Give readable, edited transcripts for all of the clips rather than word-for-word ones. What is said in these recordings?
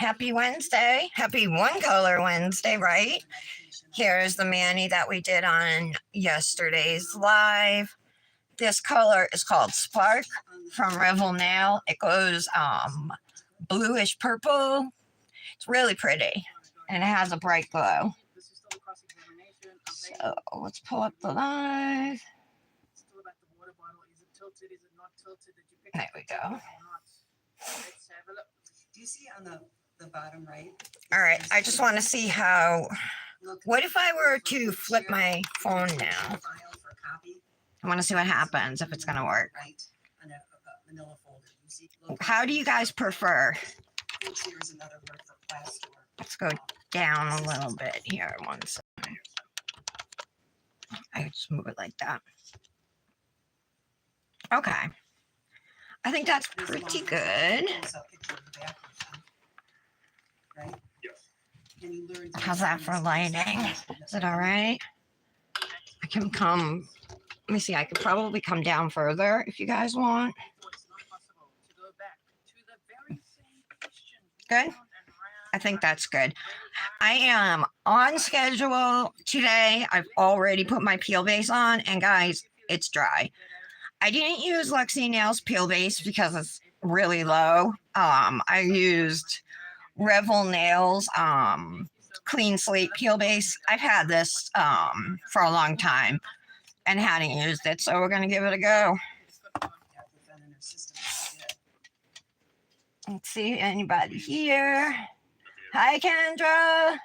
Happy Wednesday. Happy One Color Wednesday, right? Here's the mani that we did on yesterday's live. This color is called Spark from Revel Nail. It goes bluish purple. It's really pretty and it has a bright glow. So let's pull up the live. There we go. Do you see on the bottom right? All right, I just want to see how. What if I were to flip my phone now? I want to see what happens, if it's going to work. How do you guys prefer? Let's go down a little bit here one second. I just move it like that. Okay. I think that's pretty good. How's that for lighting? Is it all right? I can come, let me see, I could probably come down further if you guys want. Good? I think that's good. I am on schedule today. I've already put my peel base on, and guys, it's dry. I didn't use Lexi Nails peel base because it's really low. I used Revel Nails clean slate peel base. I've had this for a long time and hadn't used it, so we're going to give it a go. Let's see, anybody here? Hi, Kendra.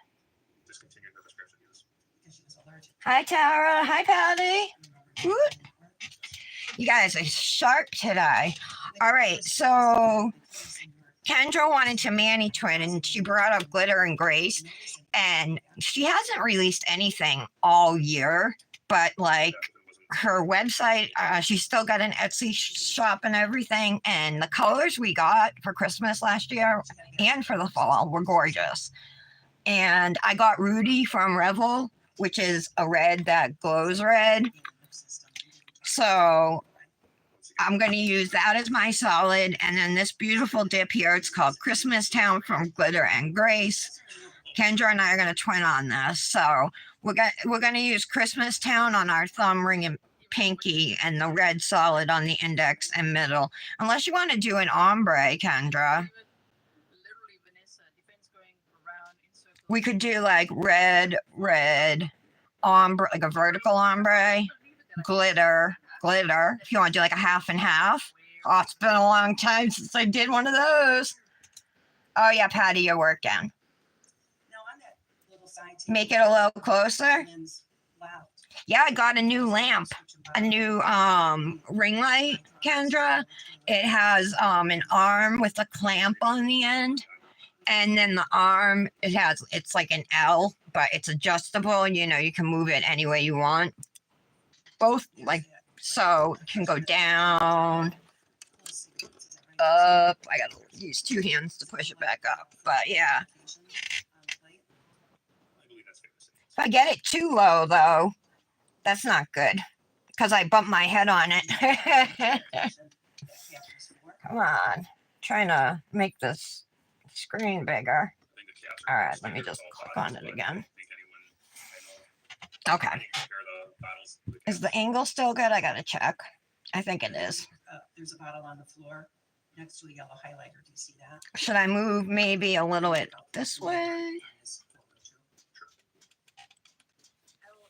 Hi, Tara. Hi, Patty. Woot. You guys are sharp today. All right, so Kendra wanted to mani twin, and she brought up Glitter and Grace, and she hasn't released anything all year, but like her website, she's still got an Etsy shop and everything, and the colors we got for Christmas last year and for the fall were gorgeous. And I got Rudy from Revel, which is a red that glows red. So I'm going to use that as my solid. And then this beautiful dip here, it's called Christmas Town from Glitter and Grace. Kendra and I are going to twin on this. So we're going to use Christmas Town on our thumb ring and pinky, and the red solid on the index and middle. Unless you want to do an ombre, Kendra. We could do like red, ombre, like a vertical ombre, glitter. If you want to do like a half and half. Oh, it's been a long time since I did one of those. Oh yeah, Patty, you're working. Make it a little closer. Yeah, I got a new lamp, a new ring light, Kendra. It has an arm with a clamp on the end. And then the arm, it's like an L, but it's adjustable. You know, you can move it any way you want. Both, like, so it can go down, up. I gotta use two hands to push it back up. But yeah. If I get it too low, though, that's not good, because I bumped my head on it. Come on. Trying to make this screen bigger. All right, let me just click on it again. Okay. Is the angle still good? I gotta check. I think it is. There's a bottle on the floor next to a yellow highlighter. Do you see that? Should I move maybe a little bit this way?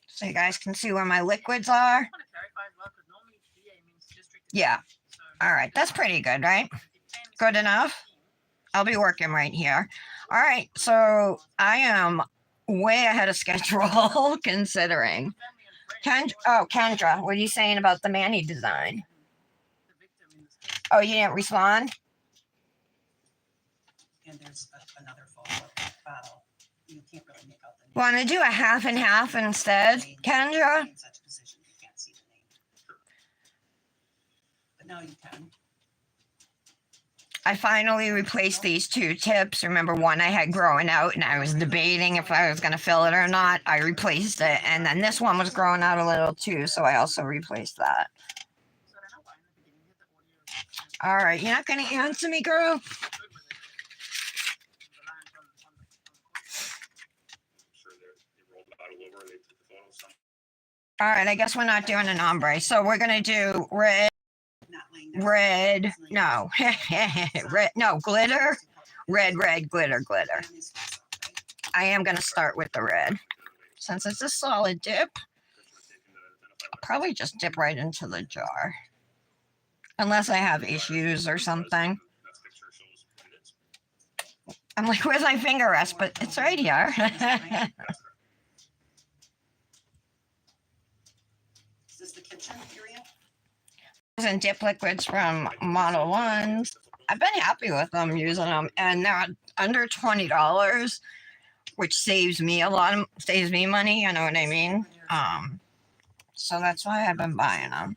So you guys can see where my liquids are. Yeah. All right. That's pretty good, right? Good enough. I'll be working right here. All right. So I am way ahead of schedule considering. Kendra, what are you saying about the mani design? Oh, you didn't respond? And there's another full bottle. You can't really make out the name. Want to do a half and half instead, Kendra? In such a position, you can't see the name. But now you can. I finally replaced these two tips. Remember one I had growing out and I was debating if I was going to fill it or not. I replaced it. And then this one was growing out a little too, so I also replaced that. All right, you're not going to answer me, girl? All right, I guess we're not doing an ombre. So we're going to do red, no, red, no, glitter, red, glitter. I am going to start with the red. Since it's a solid dip, I'll probably just dip right into the jar. Unless I have issues or something. I'm like, where's my finger rest? But it's right here. Is this the kitchen area? And dip liquids from Model 1s. I've been happy with them, using them. And they're under $20, which saves me saves me money, you know what I mean? So that's why I've been buying them.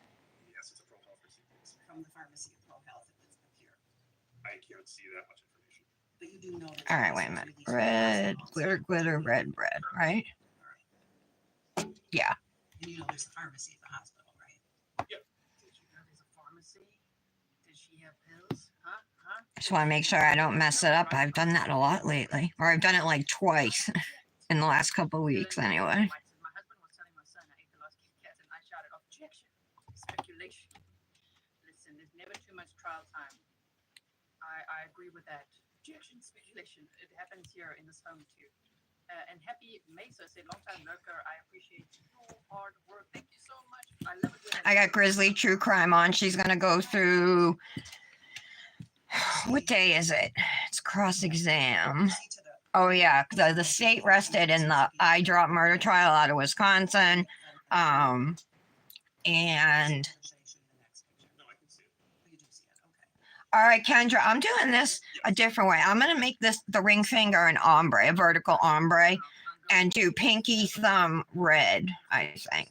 From the pharmacy of Pro Health, if it's up here. I can't see that much information. But you do know that. All right, wait a minute. Red, glitter, red, right? Yeah. And you know there's a pharmacy at the hospital, right? Yep. Did you know there's a pharmacy? Did she have pills? Huh? Just want to make sure I don't mess it up. I've done that a lot lately. Or I've done it like twice in the last couple of weeks anyway. My husband was telling my son I ate the last Kit Kat and I shouted objection. Speculation. Listen, there's never too much trial time. I agree with that. Objection, speculation. It happens here in this home too. And Happy Mesa said, long time lurker, I appreciate your hard work. Thank you so much. I love it. I got Grizzly True Crime on. She's going to go through, what day is it? It's cross exam. Oh yeah, the state rested in the eye drop murder trial out of Wisconsin. And all right, Kendra, I'm doing this a different way. I'm going to make this the ring finger an ombre, a vertical ombre, and do pinky thumb red, I think.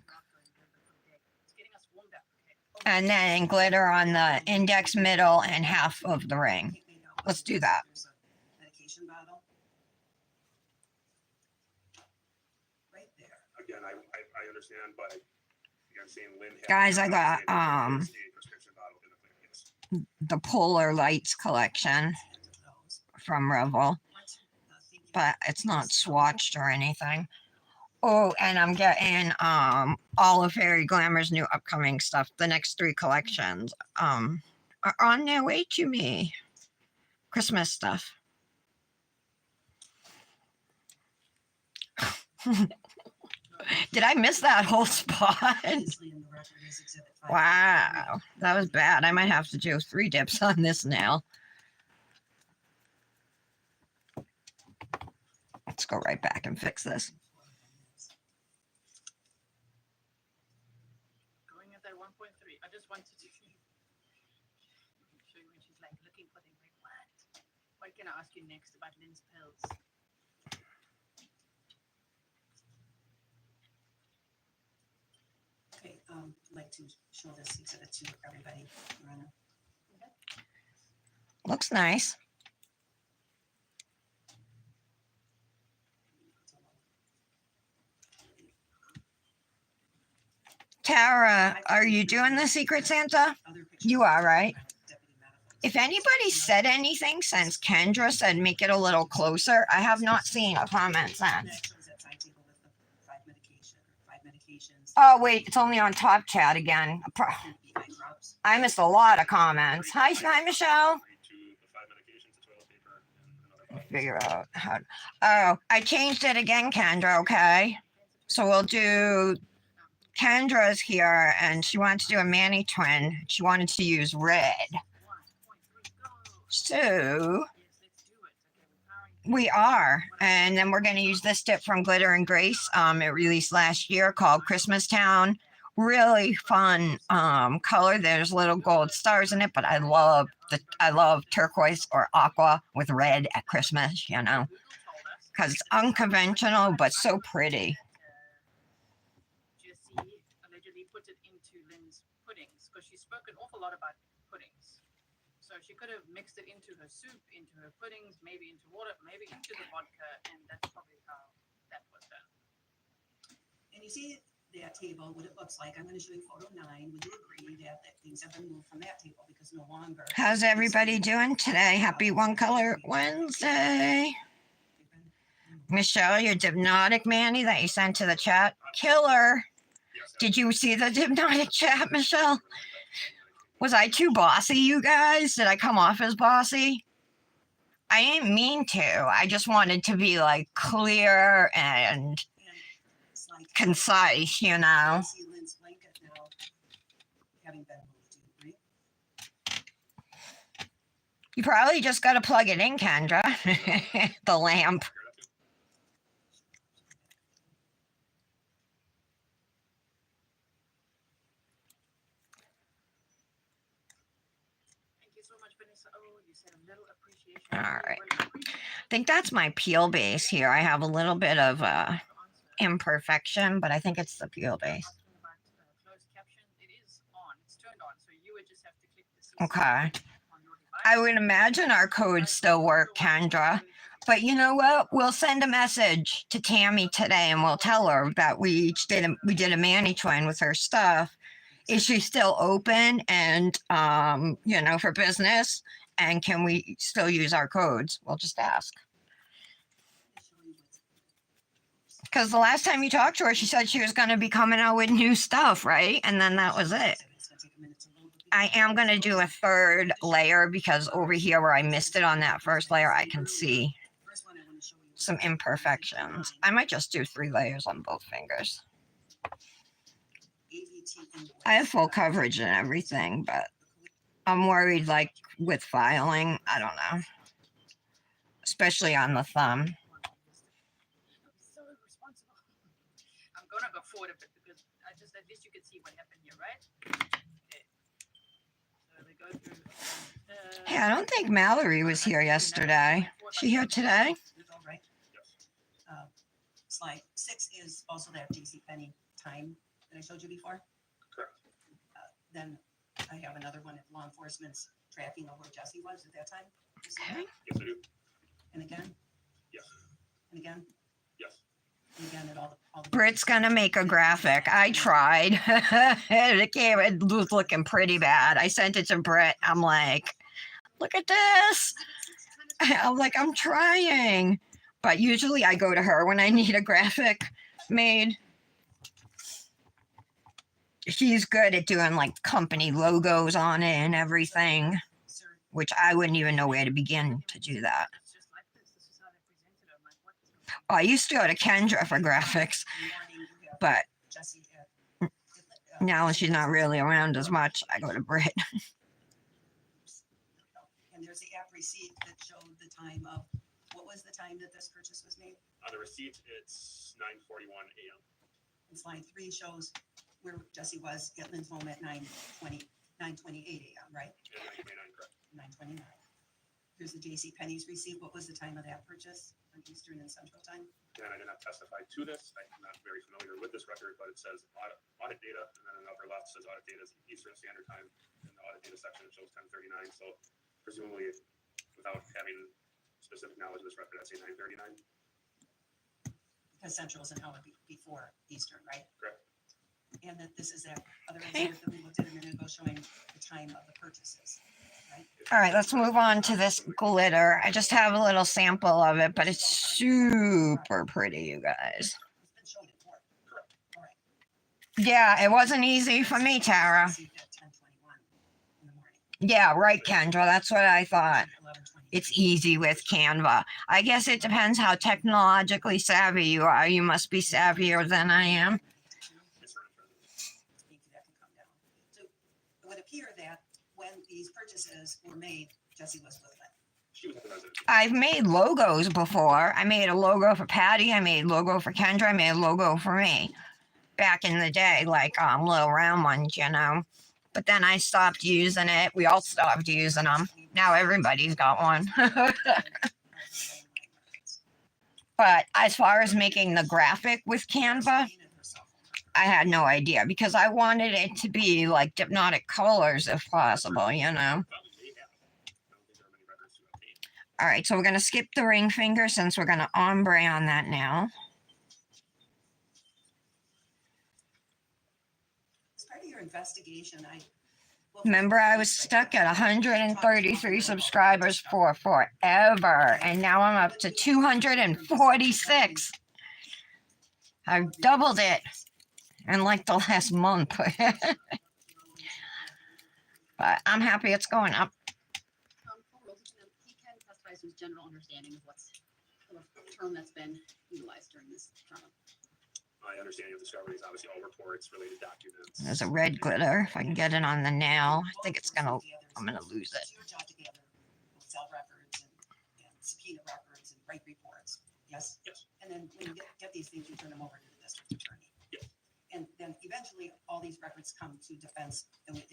And then glitter on the index, middle, and half of the ring. Let's do that. Medication bottle. Right there. Again, I understand, but you're saying Lynn had Guys, I got a prescription bottle in the clinic, yes. the Polar Lights collection from Revel, but it's not swatched or anything. Oh, and I'm getting all of Fairy Glamour's new upcoming stuff. The next 3 collections are on their way to me. Christmas stuff. Did I miss that whole spot? Wow, that was bad. I might have to do 3 dips on this nail. Let's go right back and fix this. Going at that 1.3. I just wanted to show you when she's like looking for the right one. What can I ask you next about Lynn's pills? Okay, I'd like to show this exhibit to everybody. Looks nice. Tara, are you doing the Secret Santa? You are, right? If anybody said anything since Kendra said make it a little closer, I have not seen a comment since. Oh, wait, it's only on Top Chat again. I missed a lot of comments. Hi, Michelle. Figure out how. Oh, I changed it again, Kendra, okay? So we'll do. Kendra's here, and she wanted to do a Manny twin. She wanted to use red. So we are, and then we're going to use this dip from Glitter and Grace. It released last year called Christmas Town. Really fun color. There's little gold stars in it, but I love turquoise or aqua with red at Christmas, you know, because it's unconventional but so pretty. Put it into Lynn's puddings because she spoke an awful lot about puddings. So she could have mixed it into her soup, into her puddings, maybe into water, maybe into the vodka, and that's probably how that was done. And you see that table, what it looks like. I'm going to show you photo 9. Would you agree that things have been moved from that table because no longer? How's everybody doing today? Happy One Color Wednesday. Michelle, your hypnotic Manny that you sent to the chat, killer. Yes. Did you see the hypnotic chat, Michelle? Was I too bossy, you guys? Did I come off as bossy? I didn't mean to. I just wanted to be like clear and concise, you know. You probably just got to plug it in, Kendra. The lamp. Thank you so much, Vanessa. Oh, you said a little appreciation. All right. I think that's my peel base here. I have a little bit of imperfection, but I think it's the peel base. Okay. I would imagine our codes still work, Kendra. But you know what? We'll send a message to Tammy today and we'll tell her that we did a Manny twin with her stuff. Is she still open and you know, for business? And can we still use our codes? We'll just ask. Because the last time you talked to her, she said she was going to be coming out with new stuff, right? And then that was it. I am going to do a third layer because over here where I missed it on that first layer, I can see some imperfections. I might just do 3 layers on both fingers. I have full coverage and everything, but I'm worried like with filing, I don't know. Especially on the thumb. So responsible. I'm gonna go forward a bit because at least you can see what happened here, right? Okay. So we go through. Hey, I don't think Mallory was here yesterday. She here today? Right. Slide 6 is also that JCPenney time that I showed you before. Correct. Then I have another one at law enforcement's tracking of where Jesse was at that time. You see Okay. that? Yes, I do. And again, Yes. and again, Yes. and again at all the Britt's gonna make a graphic. I tried. It was looking pretty bad. I sent it to Britt. I'm like, look at this. I'm like, I'm trying. But usually I go to her when I need a graphic made. She's good at doing like company logos on it and everything, Sir, which I wouldn't even know where to begin to do that. It's just like this. This is how they presented it. I'm like, what is going on? I used to go to Kendra for graphics, in the morning you have but Jesse now she's not really around as much. I go to Britt. and there's the app receipt that showed the time of what was the time that this purchase was made. On the receipt, it's 9:41 a.m. And slide 3 shows where Jesse was at Lynn's home at 9:28 a.m. Right? And 9:29, correct. 9:29. Here's the JCPenney's receipt. What was the time of that purchase on Eastern and Central Time? And I did not testify to this. I'm not very familiar with this record, but it says audit data, and then in the upper left says audit data is Eastern Standard Time. In the audit data section, it shows 10:39. So presumably, without having specific knowledge of this record, I'd say 9:39. Because Central is an hour before Eastern, right? Correct. And that this is that other Okay. exhibit that we looked at a minute ago showing the time of the purchases, right? All right, let's move on to this glitter. I just have a little sample of it, but it's super pretty, you guys. It's been shown in court. All right. Yeah, it wasn't easy for me, Tara. Received at 10:21 in the morning. Yeah, right, Kendra. That's what I thought. 11:22. It's easy with Canva. I guess it depends how technologically savvy you are. You must be savvier than I am. Yes, sir. That can come down. So it would appear that when these purchases were made, Jesse was with Lynn. She was at the residency. I've made logos before. I made a logo for Patty. I made a logo for Kendra. I made a logo for me back in the day, like little round ones, you know. But then I stopped using it. We all stopped using them. Now everybody's got one. But as far as making the graphic with Canva, I had no idea because I wanted it to be like hypnotic colors if possible, you know. Probably have. I don't think there are many records to obtain. All right, so we're going to skip the ring finger since we're going to ombre on that now. As part of your investigation, Remember, I was stuck at 133 subscribers for forever, and now I'm up to 246. I've doubled it in like the last month. But I'm happy it's going up. He can customize his general understanding of what's a term that's been utilized during this term. My understanding of discovery is obviously all reports, related documents. There's a red glitter. If I can get it on the nail, I think I'm gonna lose it. You job together with cell records and subpoena records and break reports. Yes? Yes. And then when you get these things, you turn them over to the district attorney. Yes. And then eventually all these records come to defense and we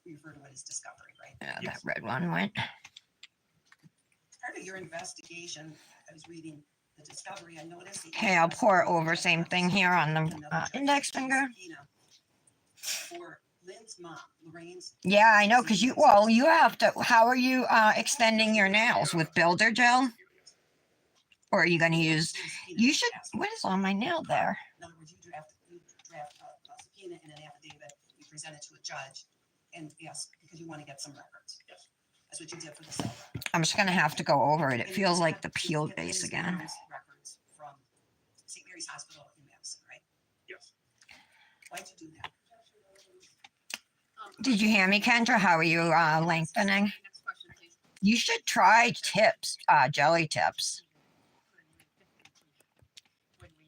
refer to it as discovery, right? Yeah, Yes. that red one went. Part of your investigation, I was reading the discovery, I noticed. that you Okay, I'll pour investigated over same thing here on the another judge index for finger. subpoena For Lynn's mom, Lorraine's. Yeah, I know, because you have to. How are you extending your nails with builder gel? Or are you going to use? You should. What is on my nail there? In other words, you draft a subpoena and an affidavit, you present it to a judge and ask, because you want to get some records. Yes. That's what you did for the cell record. I'm just going to have to go over it. It And feels you like had the to peeled get base Lynn's again. mom's records from St. Mary's Hospital in Madison, right? Yes. Why'd you do that? Did you hear me, Kendra? How are you lengthening? Next question, please. You should try tips, jelly tips.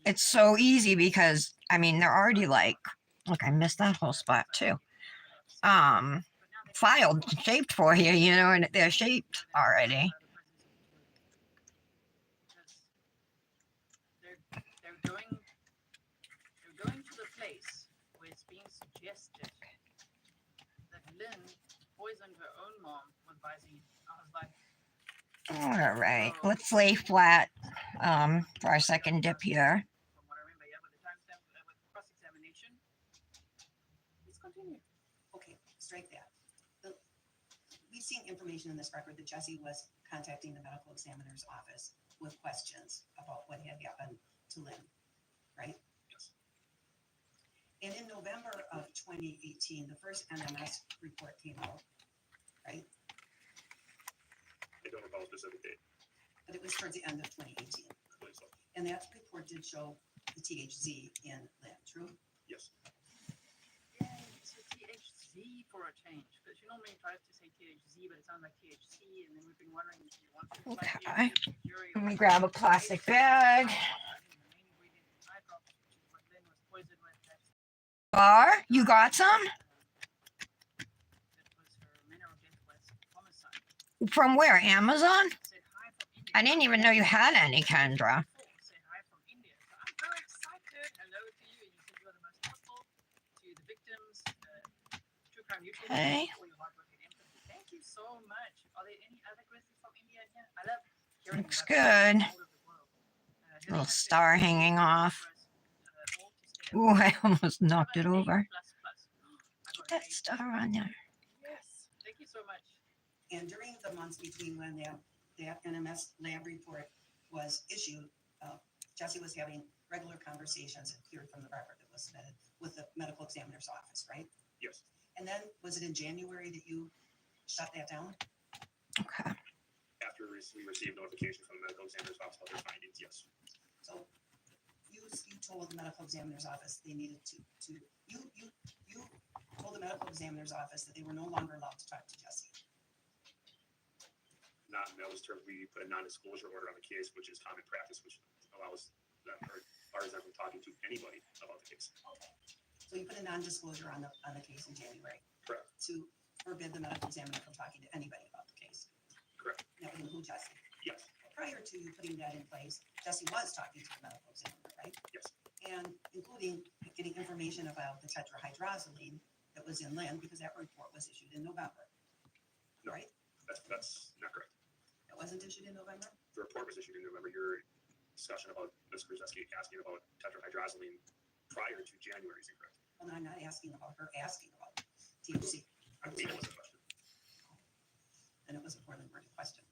It's so easy because I mean they're already like, look, I missed that whole spot too. Filed, shaped for you, you know, and they're shaped already. They're going to the place where it's being suggested that Lynn poisoned her own mom with Visine. I was like, All right, let's lay flat for our second dip here. from what I remember, yeah, with the timestamp, with cross-examination. Let's continue. Okay, strike that. We've seen information in this record that Jesse was contacting the medical examiner's office with questions about what had happened to Lynn, right? Yes. And in November of 2018, the first NMS report came out, right? I don't recall a specific date. But it was towards the end of 2018. I believe so. And that report did show the THZ in Lynn, true? Yes. Yeah, it's a THZ for a change. But she normally tries to say THZ, but it sounds like THC, and then we've been wondering if you want to Okay. Let me grab a plastic bag. Bar, you got some? From where? Amazon? I didn't even know you had any, Kendra. Say hi from India. So I'm very excited. Hello to you. And you said you are the most helpful to the victims. True crime YouTube. Okay. For your hard work and empathy. Thank you so much. Are there any other questions from India in here? I love hearing Looks about good. all over the world. Little star hanging off. Ooh, I almost knocked it over. Get that star on there. Yes. Thank you so much. And during the months between when that NMS lab report was issued, Jesse was having regular conversations, it appeared from the record that was submitted, with the medical examiner's office, right? Yes. And then, was it in January that you shut that down? Okay. After we received notification from the medical examiner's office about their findings, yes. So you told the medical examiner's office they needed you told the medical examiner's office that they were no longer allowed to talk to Jesse. Not in those terms, we put a non-disclosure order on the case, which is common practice, which allows them or bars them from talking to anybody about the case. So you put a non-disclosure on the case in January. Correct. To forbid the medical examiner from talking to anybody about the case. Correct. That would include Jesse. Yes. Prior to you putting that in place, Jesse was talking to the medical examiner, right? Yes. And including getting information about the tetrahydrozoline that was in Lynn, because that report was issued in November. No. Right? That's not correct. It wasn't issued in November? The report was issued in November. Your discussion about Ms. Krzyzewski asking about tetrahydrozoline prior to January is incorrect. Well, I'm not asking about her asking about THC. I believe it was a question. And it was a poorly worded question.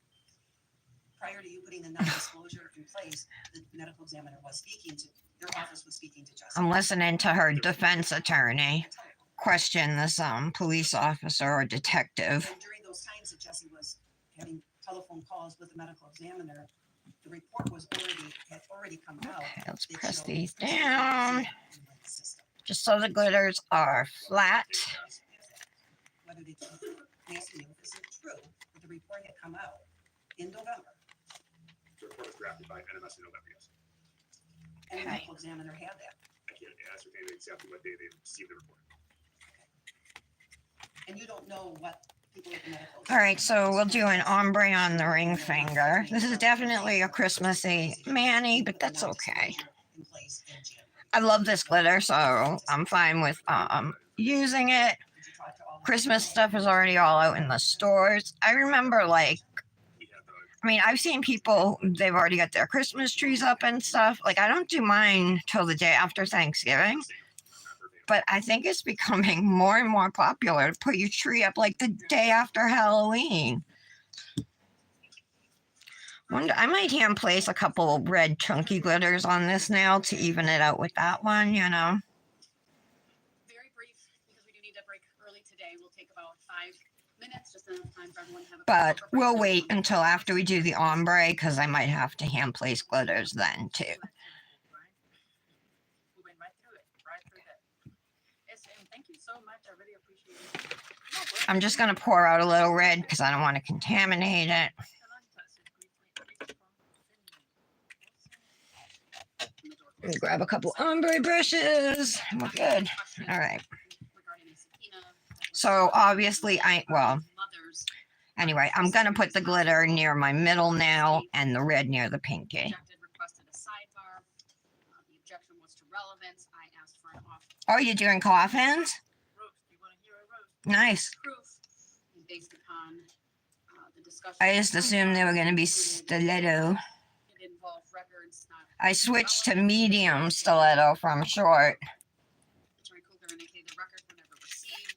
Prior to you putting the non-disclosure in place, the medical examiner was speaking to, your office was speaking to Jesse. I'm listening to her defense attorney. question this police officer or detective. And during those times that Jesse was having telephone calls with the medical examiner, the report had already come out. Okay, let's that press showed these increased down in the system. just so the glitters are flat. Whether they I'm asking you if this is true, but the report had come out in November, The report was drafted by NMS in November, yes. and the Okay. medical examiner had that. I can't ascertain exactly what day they received the report. And you don't know what people at the medical. All right, so we'll do an examiner- ombre on the ring finger. This is definitely a Christmassy mani, but that's okay. In place in January. I love this glitter, so I'm fine with using it. Did you talk to all the- Christmas stuff is already all out in the stores. I remember, like, We had the I mean, I've seen people, they've already got their Christmas trees up and stuff. Like, I don't do mine till the day after Thanksgiving, but I think it's becoming more and more popular to put your tree up like the day after Halloween. Wonder, I might hand place a couple red chunky glitters on this nail to even it out with that one, you know. Very brief, because we do need to break early today. We'll take about 5 minutes, just enough time for everyone to have a. But quick we'll break. wait until after we do the ombre because I might have to hand place glitters then too. We went right through it, right through that. Yes, and thank you so much. I really appreciate it. I'm just going to pour out a little red because I don't want to contaminate it. Let me grab a couple ombre brushes. We're good. All right. So obviously anyway, I'm going to put the glitter near my middle nail and the red near the pinky. Requested a sidebar. The objection was to relevance. I asked for an off Oh, you're doing coffins? Roast. You want to hear a roast? Nice. proof, and based upon the discussion. I just assumed they were going to be stiletto. It involved records, not. I switched to medium stiletto from short. Attorney Cougar indicated the records were never received.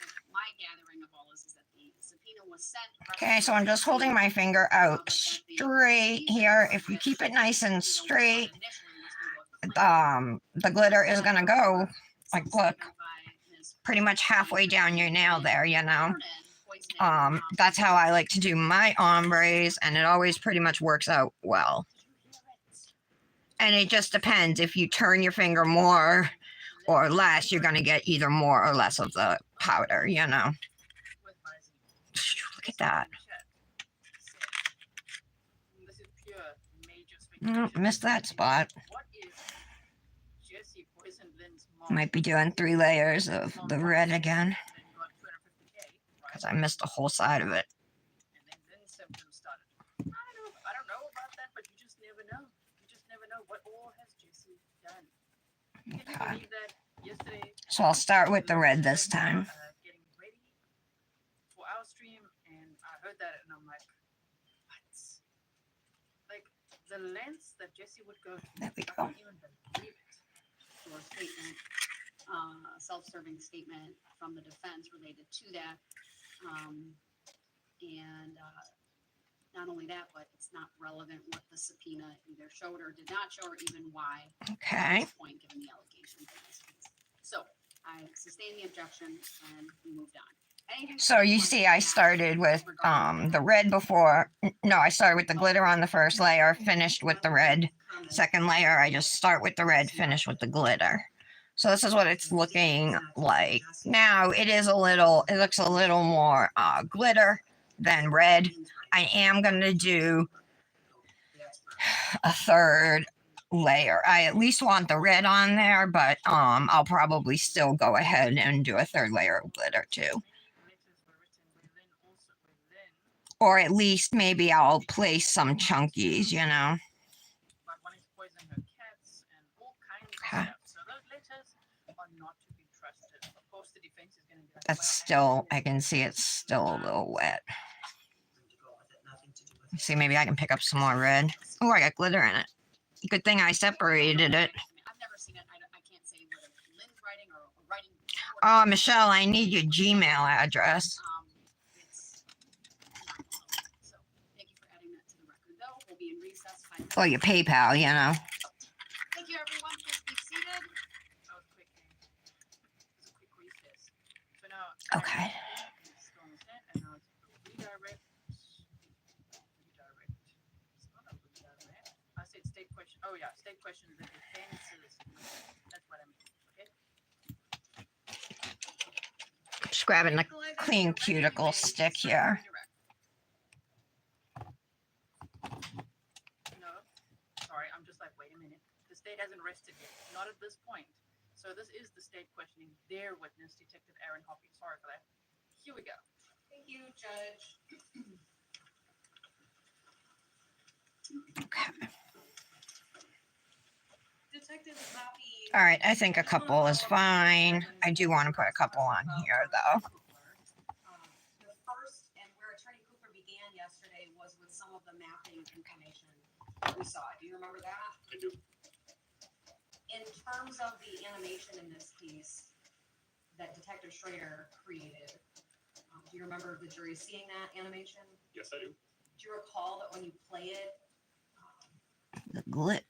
So my gathering of all this is that the subpoena was sent. Okay, so I'm just holding my finger out straight here. If you keep it nice and straight, the glitter is going to go, like, look, pretty much halfway down your nail there, you know. That's how I like to do my ombres, and it always pretty much works out well. And it just depends. If you turn your finger more or less, you're going to get either more or less of the powder, you know. Look at that. This is pure major Oh, speculation. missed that spot. What if Jesse poisoned Lynn's mom? Might be doing 3 layers of the red again, Then got 250K, right? because I missed the whole side of it. And then Lynn's symptoms started. I don't know about that, but you just never know. You just never know what all has Jesse done. Can you Okay. believe that yesterday? So I'll start with the red this time. Getting ready for our stream, and I heard that, and I'm like, what? Like the lengths that Jesse would go to. There we I go. can't even believe it. For a statement, self-serving statement from the defense related to that. And not only that, but it's not relevant what the subpoena either showed or did not show, or even why at Okay. this point, given the allegations in this case. So I sustained the objection and we moved on. Anything So you see, I started with the red before. No, I started with the glitter on the first layer, finished with the red. Second layer, I just start with the red, finish with the glitter. So this is what it's looking like. Now it looks a little more glitter than red. I am going to do a third layer. I at least want the red on there, but I'll probably still go ahead and do a third layer of glitter too. Letters were written with Lynn, also with Lynn, Or at least maybe I'll place some chunkies, you know. about wanting to poison her cats and all kinds of Okay. stuff. So those letters are not to be trusted. Of course, the defense is going to be like, That's well, still, I can see it's still a little wet. To go with it, nothing to do with it. See, maybe I can pick up some more red. Oh, I got glitter in it. Good thing I separated it. I've never seen it. I can't say whether Lynn's writing or writing. Oh, Michelle, I need your Gmail address. It's so thank you for adding that to the record, though. We'll be in recess. 5 minutes. Or your PayPal, you know. Thank you, everyone. Please be seated. that was quick. It was a quick Okay. Still on the stand, and now it's redirect. Redirect. It's not a redirect. I said state question. Oh yeah, state question. The defenses. That's what I mean. Okay. Just grabbing the clean cuticle stick here. No, sorry, I'm just like, wait a minute. The state hasn't rested yet. Not at this point. So this is the state questioning their witness, Detective Aaron Hoppy. Sorry for that. Here we go. Thank you, Judge. Okay. Detective Hoppy. All right, I think a couple is fine. I do want to put a couple on here, though. The first, and where Attorney Cooper began yesterday, was with some of the mapping information that we saw. Do you remember that? I do. In terms of the animation in this case that Detective Schrader created, do you remember the jury seeing that animation? Yes, I do. Do you recall that when you play it,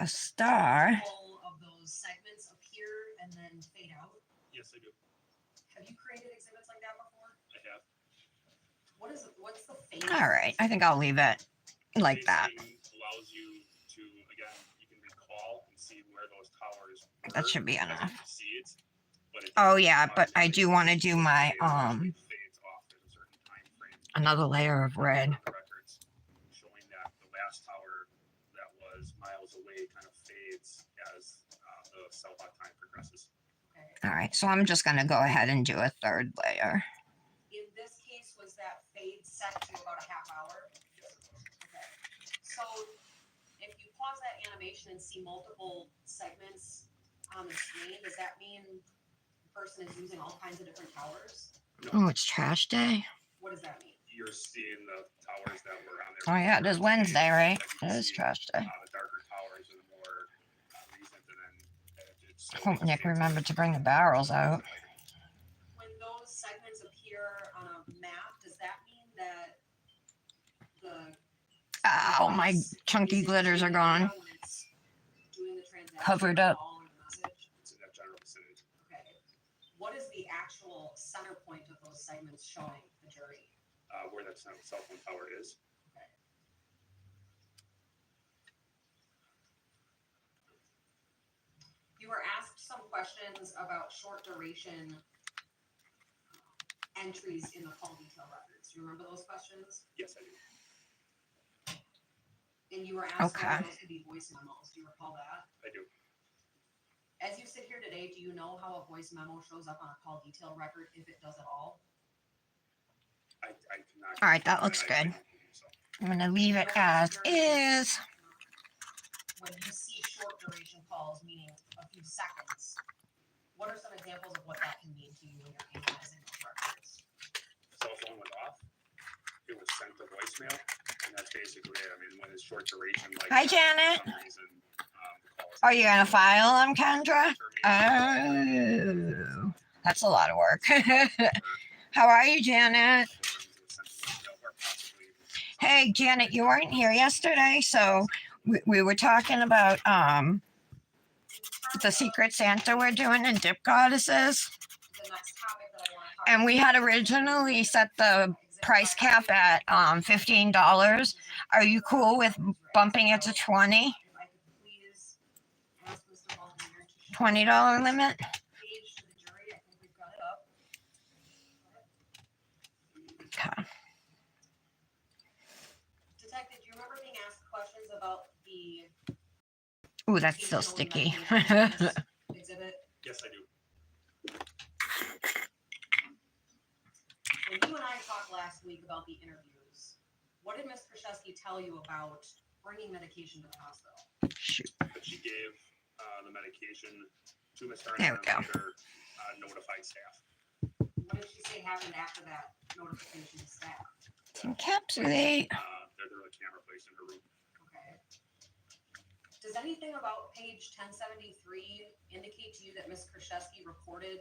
A star. all of those segments appear and then fade out? Yes, I do. Have you created exhibits like that before? I have. What's the fade? All right, I think I'll leave it like that. Basically allows you to, again, you can recall and see where those towers were. That should be It doesn't enough. proceed, but it Oh doesn't yeah, but I automatically do want to do my fade off. Fades off. There's a certain time frame another layer of red. on the records showing that the last tower that was miles away kind of fades as the cell block time progresses. Okay. All right, so I'm just gonna go ahead and do a third layer. In this case, was that fade set to about a half hour? Yes, it was. Okay. So if you pause that animation and see multiple segments on the screen, does that mean the person is using all kinds of different towers? Oh, it's trash day. What does that mean? You're seeing the towers that were on there. Oh yeah, it is Wednesday, right? That you It is see, trash day. The darker towers are the more recent, and then it's I hope Nick remembered to bring the barrels out. When those segments appear on a map, does that mean that the Oh, my chunky glitters are gone. when it's doing the transaction, Covered up. call or message? It's in that general vicinity. Okay. What is the actual center point of those segments showing the jury? Where that cell phone tower is. You were asked some questions about short duration entries in the call detail records. Do you remember those questions? Yes, I do. And you were asked Okay. whether those could be voice memos. Do you recall that? I do. As you sit here today, do you know how a voice memo shows up on a call detail record, if it does at all? I cannot. All right, that looks I good. don't believe so. I'm gonna leave it as is. When you see short duration calls, meaning a few seconds, what are some examples of what that can mean to you when you're analyzing those records? Cell phone went off. It was sent to voicemail, and that's basically it. I mean, when it's short duration, like Hi, that, Janet. for some reason, the call is Are you gonna file them, Kendra? terminated. Oh, that's a lot of work. How are you, Janet? Hey, Janet, you weren't here yesterday, so we were talking about the Secret Santa we're doing in Dip Goddesses, The next topic that I want to talk and we had originally set the price cap at $15. Are you cool with bumping it to 20? If I could please ask Mr. Baldwin to show $20 limit? the page to the jury. I think we've got it up. Okay. Detective, do you remember being asked questions about the Ooh, that's still sticky. exhibit? Yes, I do. When you and I talked last week about the interviews, what did Ms. Kraszewski tell you about bringing medication to the hospital? Shoot. But she gave the medication to Ms. Harner There we and go. later notified staff. What did she say happened after that notification to staff? Encapsulate. There were a camera placed in her room. Okay. Does anything about page 1073 indicate to you that Ms. Kraszewski reported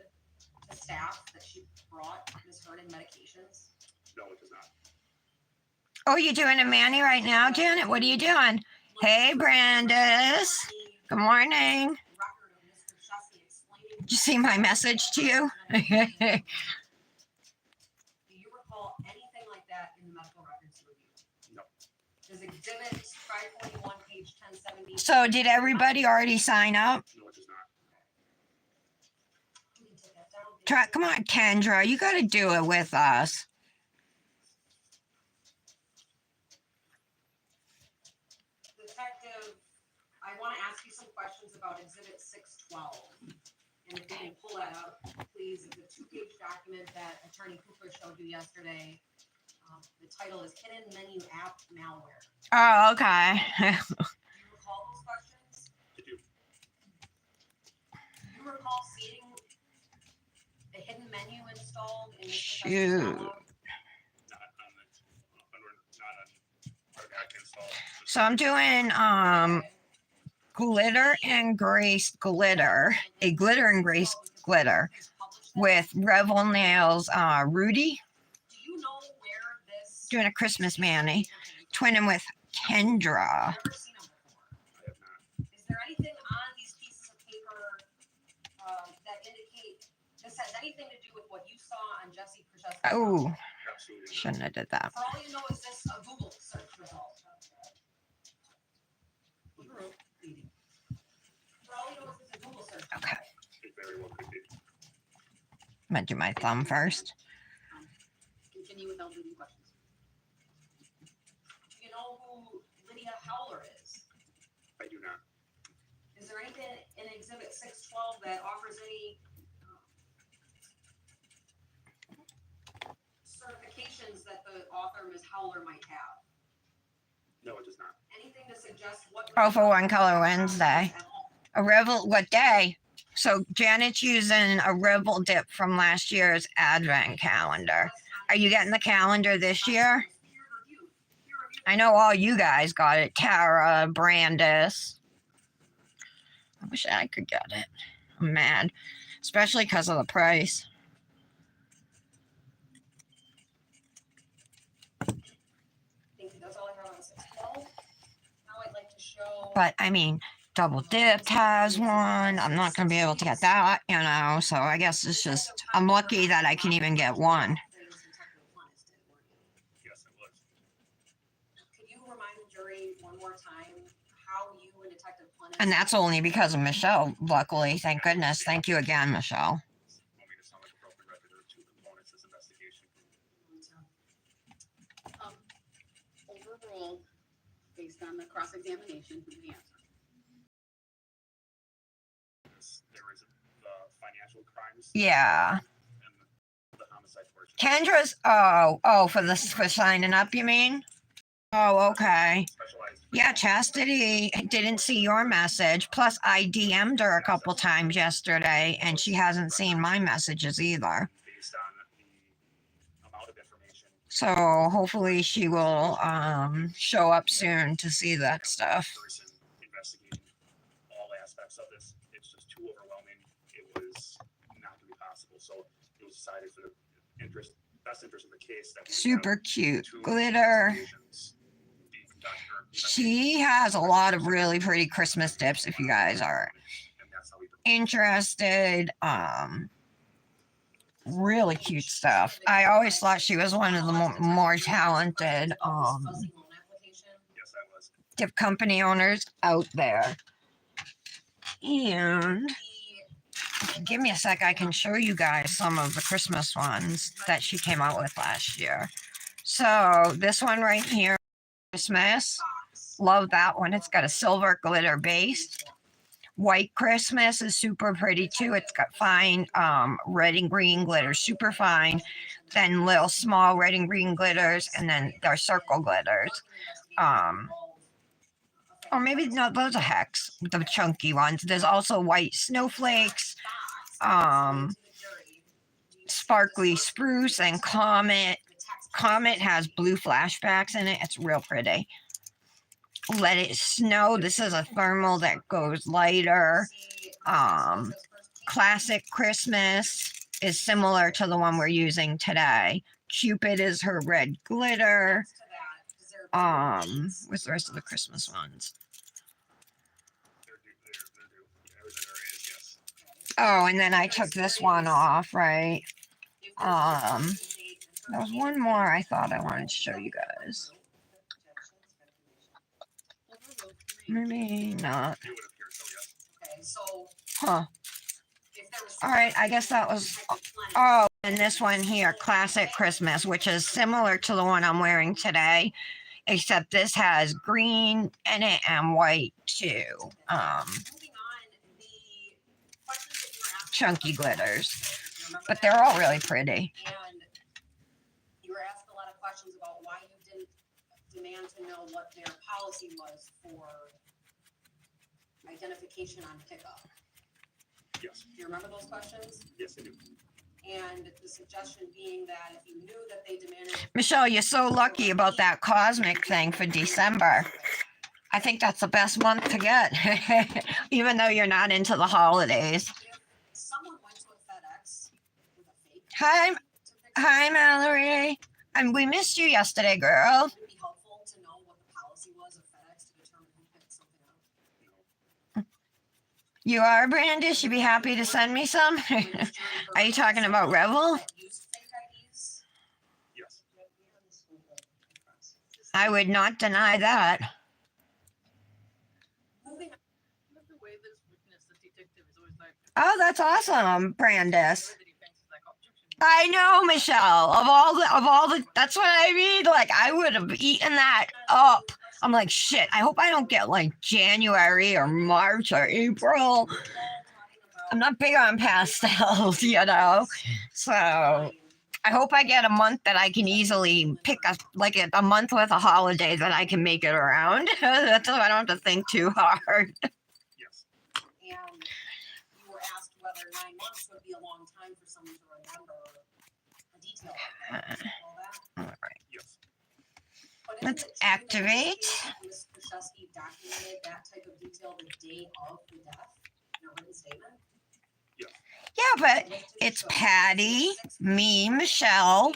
to staff that she brought Ms. Vernon medications? No, it does not. Oh, you doing a Manny right now, Janet? What are you doing? Hey, Brandis. Good morning. Record of Ms. Kraszewski explaining Did you see my message to you? Exhibit 541, page 1070. So did everybody already sign up? No, it does not. You can take that down. Try, come on, Kendra, you got to do it with us. Detective, I want to ask you some questions about Exhibit 612. And if you can pull that up, please. It's a 2-page document that Attorney Cooper showed you yesterday. The title is Hidden Menu App Malware. Oh, okay. Do you recall those questions? I do. Do you recall seeing the hidden menu installed in this Shoot. download? Not on automatic install. So I'm doing glitter and grace glitter, a glitter and grace glitter with Revel Nails Rudy, Do you know where this? doing a Christmas mani, twinning with Kendra. I've never seen them before. I have not. Is there anything on these pieces of paper that indicate this has anything to do with what you saw on Jesse Krzyzewski's? Oh, Absolutely not. shouldn't have did that. For all you know, is this a Google search result? For all you know, is this a Google search? Okay. It very well could be. I'm gonna do my thumb first. Continue without leading questions. Do you know who Lydia Howler is? I do not. Is there anything in Exhibit 612 that offers any certifications that the author, Ms. Howler, might have? No, it does not. Anything to suggest what? Oh, for One Color Wednesday. At all? A Revel, what day? So Janet's using a Revel dip from last year's Advent calendar. Are you getting the calendar this year? I know all you guys got it. Tara, Brandis. I wish I could get it. I'm mad, especially because of the price. Thank you. That's all I have on 612. Now I'd like to show. But I mean, Double Dipped has one. I'm not going to be able to get that, you know. So I guess it's just, I'm lucky that I can even get one. Yes, it was. Could you remind the jury one more time how you and Detective Plennis? And that's only because of Michelle, luckily. Thank goodness. Thank you again, Michelle. Want me to sound like a broken record? There are two components to this investigation. Overruled based on the cross-examination from the answer. There is the financial crimes. Yeah. And the homicide portion. Kendra's, for signing up, you mean? Oh, okay. Specialized. Yeah, Chastity didn't see your message. Plus, I DM'd her a couple times yesterday, and she hasn't seen my messages either. Based on the amount of information. So hopefully she will show up soon to see that stuff. Person investigating all aspects of this. It's just too overwhelming. It was not going to be possible. So it was decided for the best interest of the case that we Super have cute two glitter. investigations being conducted, or She has a lot of really pretty Christmas dips if you guys are and that's how we interested. Really cute stuff. I always thought she was one of the more talented Fuzzy loan application. yes, I was. dip company owners out there. And give me a sec, I can show you guys some of the Christmas ones that she came out with last year. So this one right here, Christmas. Love that one. It's got a silver glitter base. White Christmas is super pretty too. It's got fine red and green glitters, super fine. Then little small red and green glitters, and then their circle glitters. Or maybe no, those are hex, the chunky ones. There's also white snowflakes, sparkly spruce, and comet. Comet has blue flashbacks in it. It's real pretty. Let It Snow. This is a thermal that goes lighter. Classic Christmas is similar to the one we're using today. Cupid is her red glitter. What's the rest of the Christmas ones? There is, yes. Oh, and then I took this one off, right? There was one more I thought I wanted to show you guys. Maybe not. It would appear so, yes. Okay, so Huh. if there was. All right, I guess that was. Oh, and this one here, Classic Christmas, which is similar to the one I'm wearing today, except this has green in it and white too. Moving on, the questions that you were asking. Chunky glitters, Remember but that? they're all really pretty. And you were asked a lot of questions about why you didn't demand to know what their policy was for identification on pickup. Yes, Do you remember those questions? yes, I do. And the suggestion being that if you knew that they demanded. Michelle, you're so lucky about that cosmic thing for December. I think that's the best month to get, even though you're not into the holidays. If someone went to a FedEx with a fake. Hi, to pick hi, Mallory. And we missed you yesterday, girl. Would it be helpful to know what the policy was of FedEx to determine who picked something up? You are, Brandis. You'd be happy to send me some. Are you talking about Revel? That used fake IDs? Yes. I would not deny that. Moving on. I love the way this witness, the detective, is always like. Oh, that's awesome, Brandis. The defense is like, objection. I know, Michelle. Of all the, that's what I mean. Like, I would have eaten that up. I'm like, shit. I hope I don't get like January or March or April. I'm not big on pastels, you know. So I hope I get a month that I can easily pick a month with a holiday that I can make it around. That's so I don't have to think too hard. Yes. And you were asked whether 9 months would be a long time for someone to remember a detail like that. All that. All right. Yes. But Let's isn't it true that activate. Ms. Krzyzewski documented that type of detail the day of the death in a written statement? Yeah, but What did it's show? Patty, 6 me, Michelle,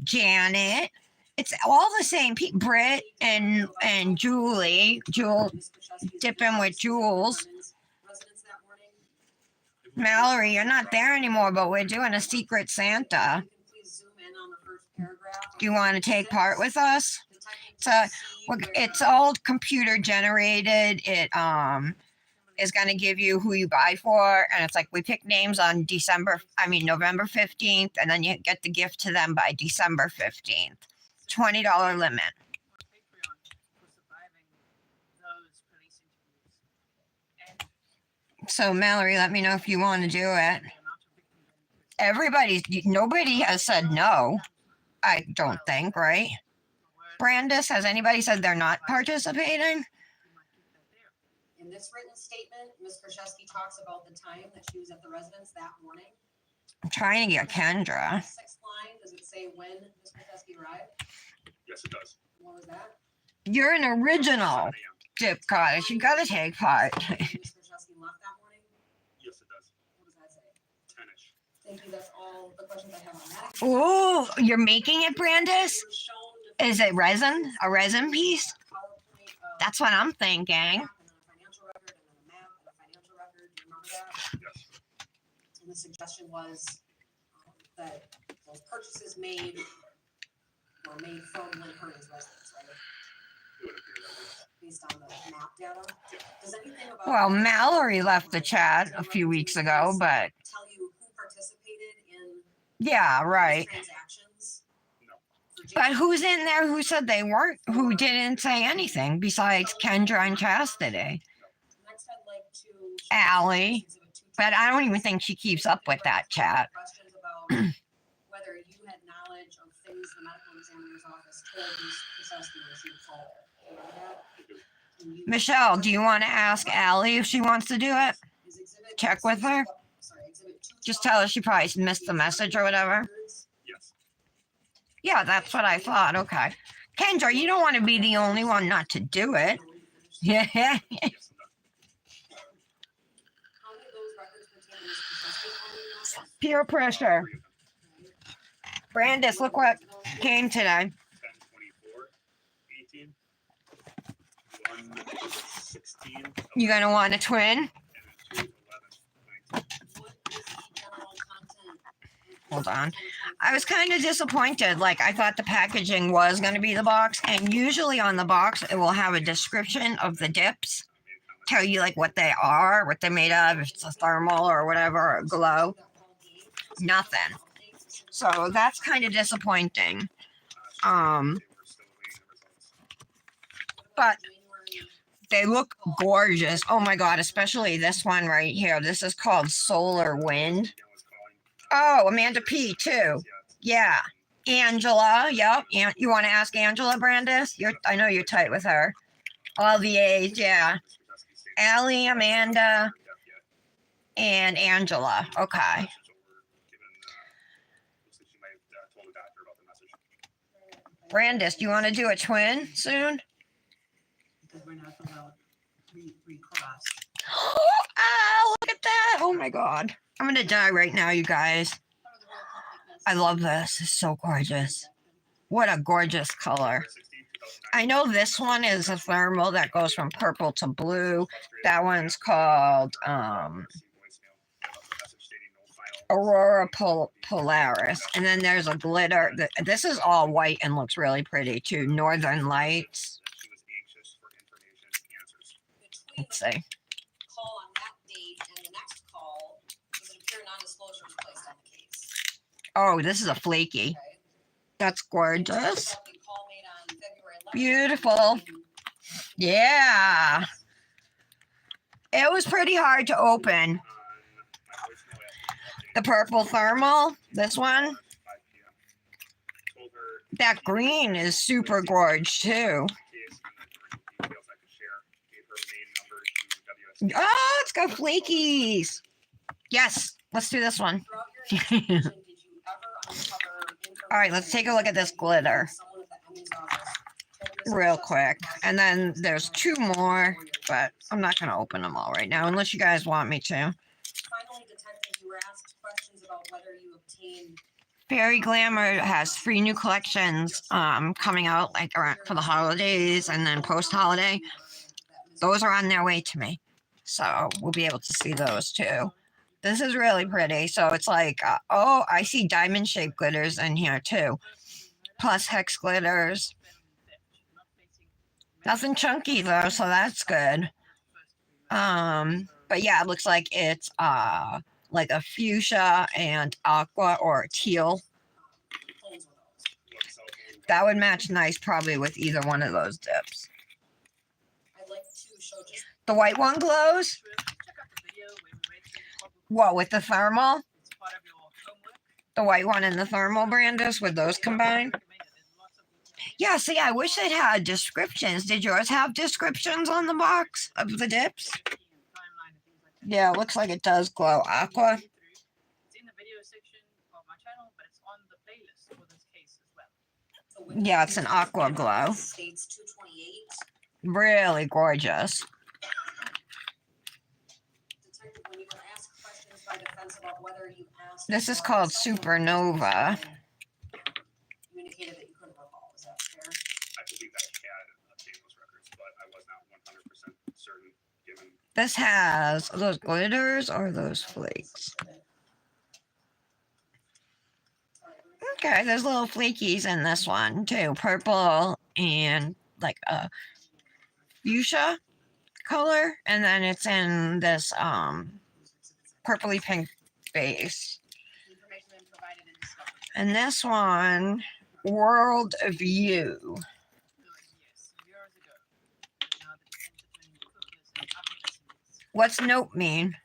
Janet. It's all the same people. Britt and Julie. Jewel, Ms. Krzyzewski's dipping with residence Jules. that morning? Mallory, you're not there anymore, but we're doing a secret Santa. You can please zoom in on the first paragraph. Do you want to take part with us? The type of It's a- to see where- It's all computer generated. It is going to give you who you buy for, and it's like we pick names on November 15th, and then you get the gift to them by December 15th. $20 limit. On Patreon for surviving those police interviews. And So Mallory, let me know if you want to do it. the amount of victims Nobody has said no. I don't think, right? Brandis, has anybody said they're not participating? In this written statement, Ms. Krzyzewski talks about the time that she was at the residence that morning. I'm trying to get Kendra. Sixth line, does it say when Ms. Krzyzewski arrived? Yes, it does. What was that? You're an original 7 a.m. dip cottage. You gotta take part. Ms. Krzyzewski left that morning? Yes, it does. What does that say? 10-ish. Thank you, that's all the questions I have on that. Ooh, you're making it, Brandis? You were shown Is it resin? A resin piece? PowerPoint of That's what I'm a thinking. map and then a financial record and then a map and a financial record. Do you remember that? Yes. And the suggestion was that those purchases made were made from Lynn Herndon's residence, right? It would appear that way. Based on the map data. Does anything about Well, Mallory left the chat a few weeks ago, but tell you who participated in yeah, those right. transactions? No. For But Jason? who's in there who said they weren't, who didn't say anything besides Kendra and Chastity? Next, I'd like to show Allie. Exhibit 2. But I don't even think she keeps up with that chat. Questions about whether you had knowledge of things the medical examiner's office told Ms. Krzyzewski when she was called. Remember that? I do. And you- Michelle, do you want to ask Allie if she wants to do it? Is exhibit Check with her? Sorry, exhibit 2. Just tell her she probably missed the message or whatever. Yes. Yeah, that's what I thought. Okay. Kendra, you don't want to be the only one not to do it. Yeah. Yes, I'm done. How many of those records pertain to Ms. Krzyzewski calling the office? Peer pressure. 3 of them. Brandis, look what came today. 10, 24, 18, 1, 16, You gonna want a twin? and then 2, 11, 19. What is the general content? Hold on. I was kind of disappointed. Like, I thought the packaging was going to be the box, and usually on the box it will have a description of the dips, tell you like what they are, what they're made of, if it's a thermal or whatever, or glow. Nothing. So that's kind of disappointing. But they look gorgeous. Oh my god, especially this one right here. This is called Solar Wind. Oh, Amanda P too. Yeah. Angela, yep. You want to ask Angela Brandis? I know you're tight with her. All the A's, yeah. Allie, Amanda, and Angela. Okay. Brandis, do you want to do a twin soon? Because we're not allowed recross. Ah, look at that. Oh my god. I'm going to die right now, you guys. I love this. It's so gorgeous. What a gorgeous color. I know this one is a thermal that goes from purple to blue. That one's called Aurora Polaris. And then there's a glitter. This is all white and looks really pretty too. Northern Lights. Let's see. Call on that date and the next call, does it appear non-disclosure was placed on the case? Oh, this is a flaky. Okay. That's gorgeous. The call made on February 11th. Beautiful. Yeah. It was pretty hard to open. The purple thermal, this one. That green is super gorgeous too. Oh, it's got flakies. Yes, let's do this one. Throughout your investigation, did you ever uncover All right, let's take a look at this glitter someone at the Emmys office told you real such quick. as And then there's two more, but I'm not going to open them all right now unless you guys want me to. Finally, detectives, you were asked questions about whether you obtained Fairy Glamour has 3 new collections coming out like around for the holidays and then post-holiday. Those are on their way to me. So we'll be able to see those too. This is really pretty. So it's like, oh, I see diamond shaped glitters in here too. Plus hex glitters. Nothing chunky though, so that's good. But yeah, it looks like it's like a fuchsia and aqua or teal. holes with those. That would match nice probably with either one of those dips. I'd like to show just The white one glows. What, with the thermal? The white one and the thermal, Brandis, with those combined? Yeah, see, I wish it had descriptions. Did yours have descriptions on the box of the dips? Yeah, it looks like it does glow. Aqua. It's in the video section of my channel, but it's on the playlist for this case as well. the window Yeah, it's an aqua glow. states 228. Really gorgeous. Detective, when you were asked questions by defense about whether you asked. This is for called someone- Supernova. You indicated that you couldn't recall, is that fair? I believe I had obtained those records, but I was not 100% certain given. This has those glitters or those flakes. Okay, there's little flakies in this one too. Purple and like a fuchsia color. And then it's in this purpley pink base. Information been provided in discovery. And this one, World View. Yes, years ago. Now the defense attorney Cook has updated this. What's nope mean?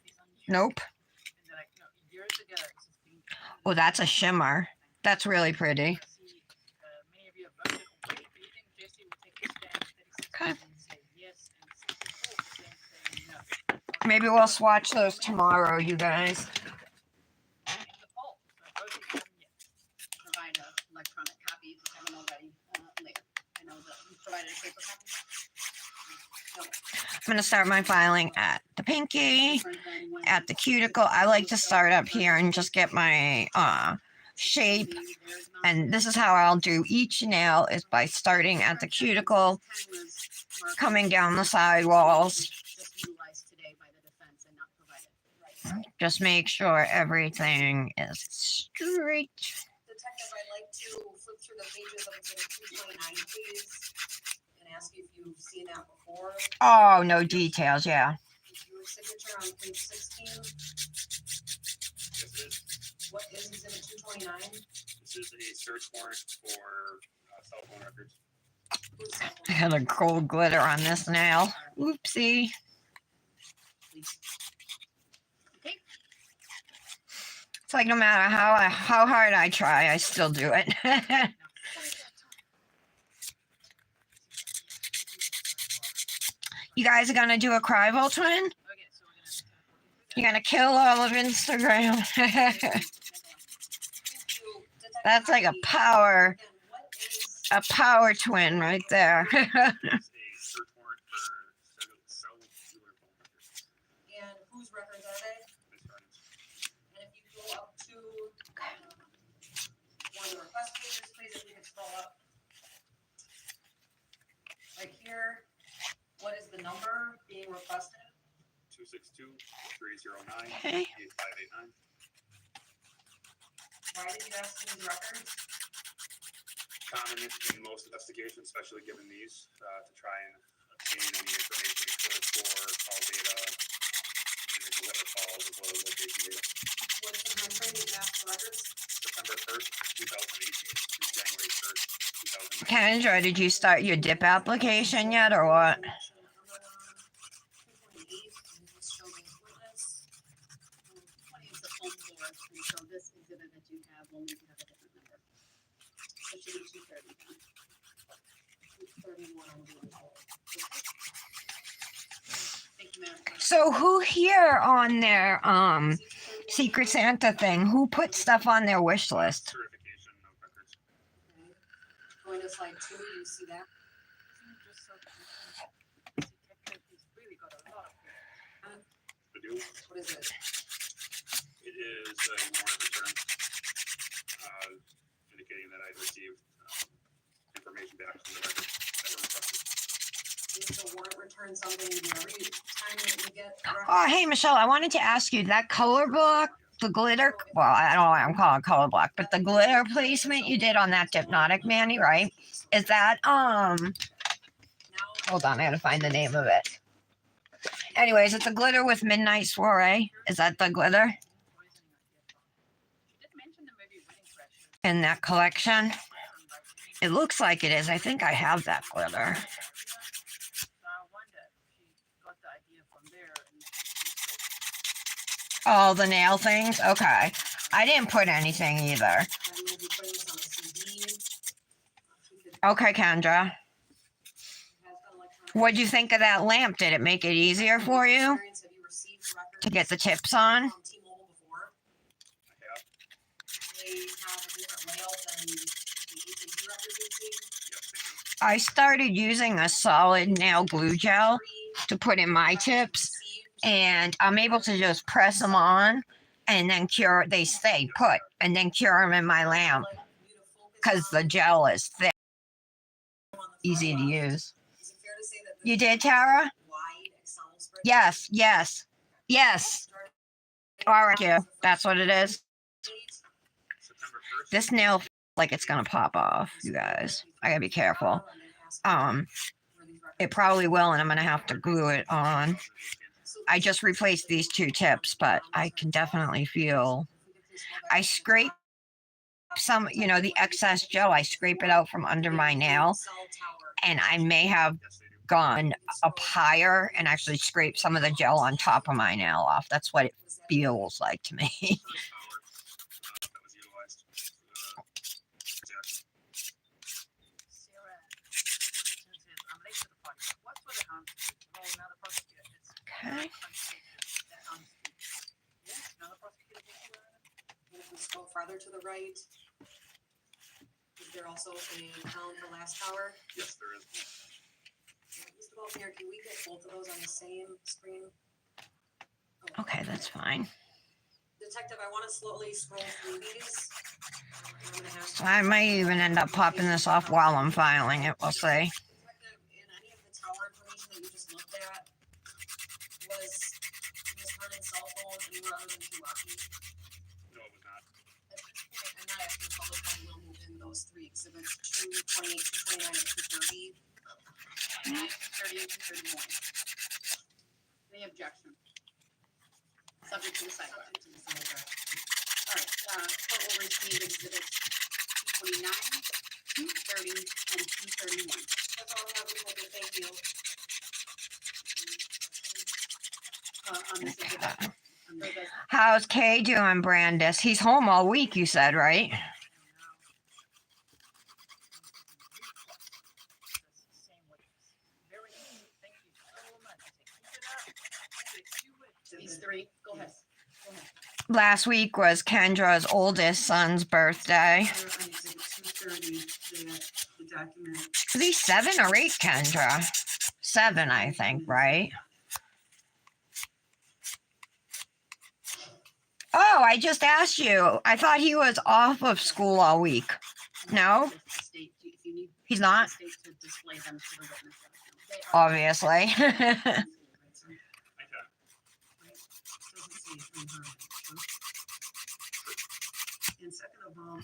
Nope. And they're like, no, years ago, it's just been. Oh, that's a shimmer. That's really pretty. See, many of you have voted already. Do you think Jesse will take a stand? 36% Okay. say yes, and 64% say no. Maybe we'll swatch those tomorrow, you guys. In the poll, so voting on yes. Provide an electronic copy if you haven't already later. I know that you provided a paper copy. I'm going to start my filing at the pinky, Different than when at the cuticle. I like to start up here and just get my shape. there's not- And this is how I'll do each nail is by starting at the cuticle, 10 was marked coming down the side walls. just utilized today by the defense and not provided. Right. Just make sure everything is straight. Detective, Detective, I'd like to flip through the pages of exhibit 229, please, and ask you if you've seen that before. Oh, no details. Yeah. Your signature on page 16, Yes, it is. what is exhibit 229? This is a search warrant for cell phone records. Whose cell I phone? had a gold glitter on this nail. Oopsie. It's like no matter how hard I try, I still do it. You guys are gonna do a Crivel twin? Okay, so we're gonna You're gonna kill all of Instagram. That's like a power twin right there. It's a search warrant for cellular phone records. And whose records are they? Ms. Ryan's. And if you go up to one of the request pages, please, if you could scroll up. Right here, what is the number being requested? 262-309-8589. Okay. Why did you ask for these records? Common in most investigations, especially given these, to try and obtain any information we could for call data, individual that were called, as well as location data. What's the time frame you asked for records? September 1st, 2018 through January 1st, 2019. Kendra, did you start your dip application yet or what? It's the full floor, and so this exhibit that you have will need to have a different number. It should be 230 then. 231 on the floor. Thank you, Madam Clerk. So who here on their Secret Santa thing, who put stuff on their wish list? Certification of records. Okay. Going to slide 2, you see that? just so that we can- detective, he's really got a lot of people. The due, What is it? it is a warrant return, indicating that I'd received information back from the records that were requested. Is the warrant return something you do every time that you get? Oh, hey, Michelle, I wanted to ask you that color block, the glitter, well, I don't know why I'm calling it color block, but the glitter placement you did on that Hypnotic Manny, right? Is that, hold on, I gotta find the name of it. Anyways, it's a glitter with Midnight Soiree. Is that the glitter She did mention the movie Wedding Crashers. in that collection? It looks like it is. I think I have that glitter. So I wonder if she got the idea from there and she Oh, the nail things? Okay. I didn't put anything either. And we'll be putting this on the CD. Okay, Kendra. What'd you think of that lamp? Did it make it easier for you Have you received records to get the tips on? from T-Mobile before? I have, They have a different layout than the AT&T records you see. yes, they do. I started using a solid nail glue gel to put in my tips, and I'm able to just press them on and then cure, they stay put, and then cure them in my lamp because the gel is thick, easy to use. Is it fair to say that You this did, Tara? wide Excel spreadsheet? Yes, yes, yes. All right, you. That's what it is. September 1st. This nail feels like it's gonna pop off, you guys. I gotta be careful. It probably will, and I'm gonna have to glue it on. I just replaced these two tips, but I can definitely feel. I scrape some, the excess gel. I scrape it out from under my nail, and I may have Yes, they do. gone up higher and actually scraped some of the gel on top of my nail off. That's what it feels like to me. First power that was utilized. Transaction. Sarah says, I'm late to the party. What's with it, well, now the prosecutor, it's Okay. that yes, now the prosecutor thinks we're And if we scroll farther to the right, is there also a column for last power? Yes, there is. Mr. Baltier, can we get both of those on the same screen? Okay, that's fine. Detective, I want to slowly scroll through these. I'm gonna have So I might even end up popping this off while I'm filing it. We'll see. Detective, in any of the tower information that you just looked at, was Ms. Vernon's cell phone anywhere other than Milwaukee? No, it was not. At this point, I'm not the public, I will move in those three exhibits, 228, 229, and 230. 30 and 231. Any objection? Subject to the sidebar. Subject to the sidebar. All right, court will receive exhibits 229, 230, and 231. That's all I have, Revolver. Thank you. On this exhibit. For the How's Kay doing, Brandis? He's home all week, you said, right? These three, go ahead. Last week was Kendra's oldest son's birthday. Here on exhibit 230, the document. Is he 7 or 8, Kendra? 7, I think, right? Oh, I just asked you. I thought he was off of school all week. No? The state, if you need He's the not? state to display them to the witness. They are- Obviously. I can. Doesn't say from her. And second of all,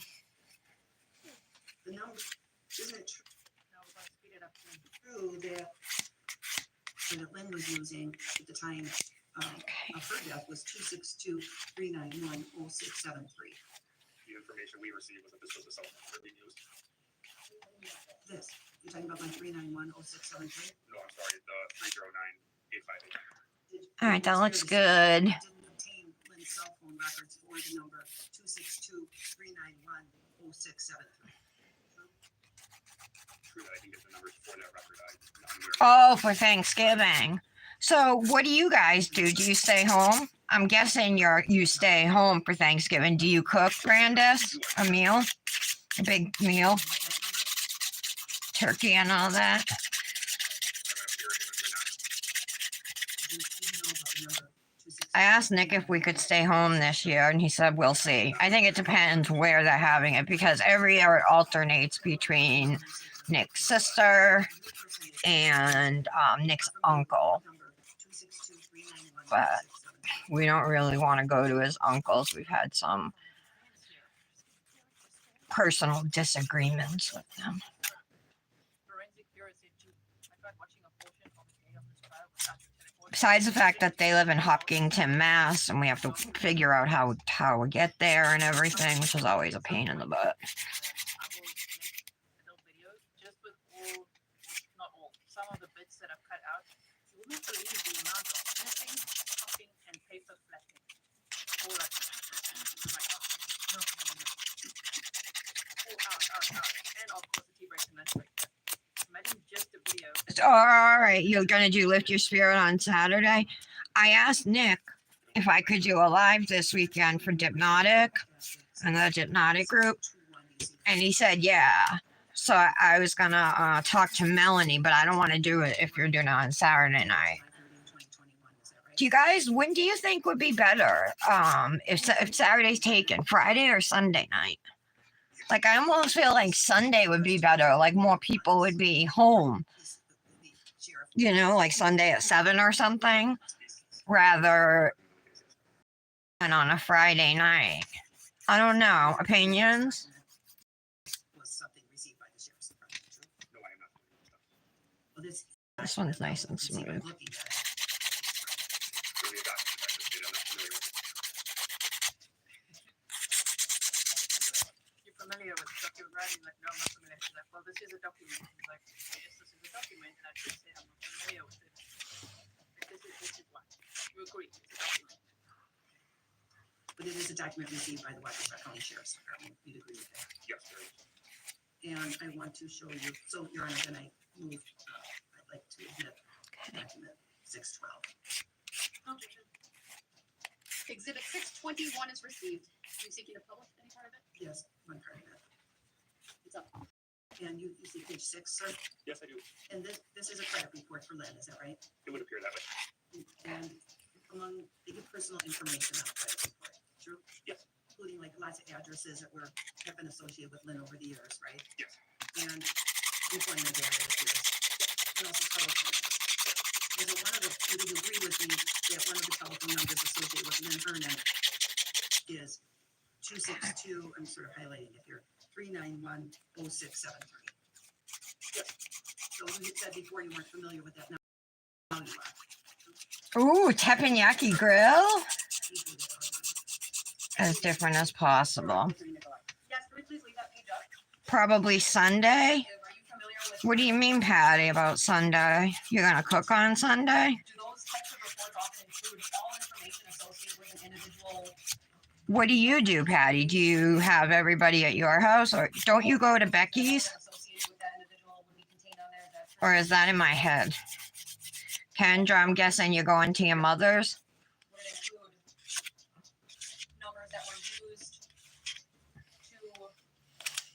the number, isn't it No, let's speed it up. true that Lynn was using at the time of her death was 262-391-0673? The information we received was that this was the cell phone that we used. This, you're talking about my 391-0673? No, I'm sorry, the 309-858. All right, that looks good. Didn't obtain Lynn's cell phone records for the number 262-391-0673. True that I can get the numbers for that record. I'm aware. Oh, for Thanksgiving. So what do you guys do? Do you stay home? I'm guessing you stay home for Thanksgiving. Do you cook, Brandis? A meal? A big meal? Turkey and all that? I'm gonna hear it if you're not. I asked Nick if we could stay home this year, and he said we'll see. I think it depends where they're having it, because every year it alternates between Nick's sister and Nick's uncle. But we don't really want to go to his uncle's. We've had some personal disagreements with them. Forensic Bureau said I tried watching a portion of the day of this trial without the telephone. Besides the fact that they live in Hopkinton, Mass, and we have to figure out how we get there and everything, which is always a pain in the butt. I will make adult videos just with all, not all, some of the bits that I've cut out. You will not believe the amount of snipping, chopping, and paper flattening. All that. I'm like, oh, no. All out. And of course the tea breaks and lunch break. Imagine just a video. All right, you're gonna do Lift Your Spirit on Saturday. I asked Nick if I could do a live this weekend for Hypnotic and the Hypnotic group, and he said yeah. So I was gonna talk to Melanie, but I don't want to do it if you're doing it on Saturday night. Do you guys? When do you think would be better? If Saturday's taken, Friday or Sunday night? Like I almost feel like Sunday would be better. Like more people would be home. You know, like Sunday at 7 or something, rather than on a Friday night. I don't know. Opinions? Was something received by the sheriff's department, true? No, I am not. Well, this. This one's nice and smooth. Looking at it. Really a document that this data, I'm not familiar with it. You're familiar with document writing? Like, no, I'm not familiar. She's like, well, this is a document. He's like, yes, this is a document. And I just said, I'm not familiar with it. Like, this is what. You agree, it's a document. But it is a document received by the Washington County Sheriff's Department. You'd agree with that? Yes, there is. And I want to show you, so Your Honor, then I move, I'd like to admit document 612. Okay. Exhibit 621 is received. Are you seeking to publish any part of it? Yes, one part of it. It's up. And you see page 6, sir? Yes, I do. And this is a credit report for Lynn, is that right? It would appear that way. And among, they give personal information on the credit report, true? Yes. Including like lots of addresses that have been associated with Lynn over the years, right? Yes. And employment data, and also telephone numbers. And so one of the, would you agree with me that one of the telephone numbers associated with Lynn Hernan is 262, I'm sort of highlighting it here, 3910673. So you said before you weren't familiar with that, now you are. Ooh, teppanyaki grill. As different as possible. Yes, can we please leave that page up? Probably Sunday. Are you familiar with? What do you mean, Patty, about Sunday? You're gonna cook on Sunday? Do those types of reports often include all information associated with an individual? What do you do, Patty? Do you have everybody at your house, or don't you go to Becky's? Associated with that individual would be contained on there, is that Or is that in my head? Kendra, I'm guessing you're going to your mother's? would it include numbers that were used to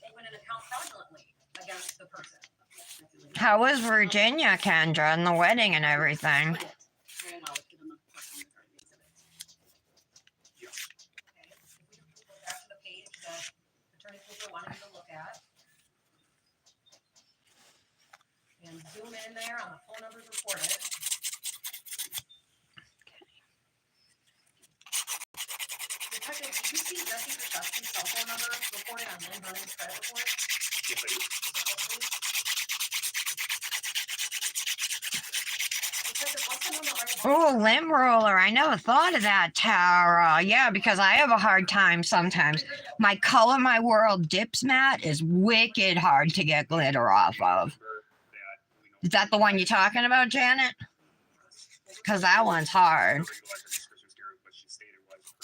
open an account fraudulently against the person? How was Virginia, Kendra, and the wedding and everything? Very well, let's give them a question regarding the exhibits. Okay, if we go back to the page that Attorney Cooper wanted you to look at. And zoom in there on the phone numbers reported. Detective, did you see Jesse Krzyzewski's cell phone number reported on Lynn Vernon's credit report? Yes, I do. Detective, what's the number right? Oh, limb roller. I never thought of that, Tara. Yeah, because I have a hard time sometimes. My Color My World dips mat is wicked hard to get glitter off of. Is that the one you're talking about, Janet? Because that one's hard.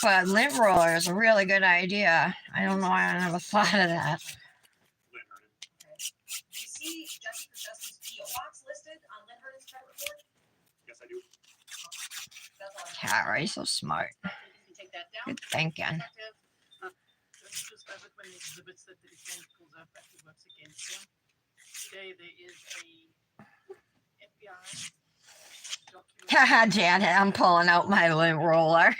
But lint roller is a really good idea. I don't know why I never thought of that. Do you see Jesse Krzyzewski's PO box listed on Lynn Vernon's credit report? Yes, I do. That's all. Tara, you're so smart. You can take that down. Good thinking. Detective, just as when the exhibits that the defense pulls up actually works against him. Today there is a FBI document. Haha, Janet, I'm pulling out my lint roller.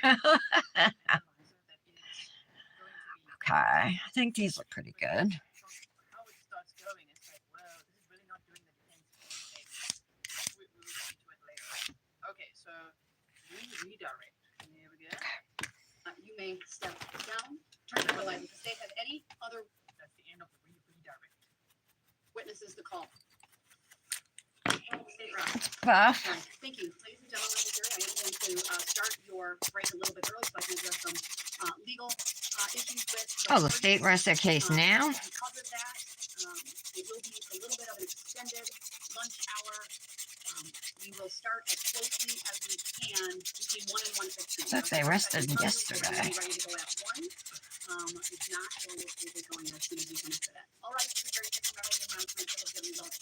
Okay, I think these look pretty good. How it starts going, it's like, well, this is really not doing the defense anything. We'll get to it later. Okay, so redirect. There we go. You may step down, turn to the light. Does the state have any other That's the end of the redirect. witnesses to call? State Rep. Buff. All right, thank you. Ladies and gentlemen of the jury, I am going to start your break a little bit early so I can address some legal issues with. Oh, the state rests their case now? Because of that, it will be a little bit of an extended lunch hour. We will start as closely as we can between 1 and 1:15. Thought they rested We'll be yesterday. ready to go at 1. If not, we'll be going as soon as we finish that. All right, Secretary, thank you very much for the results.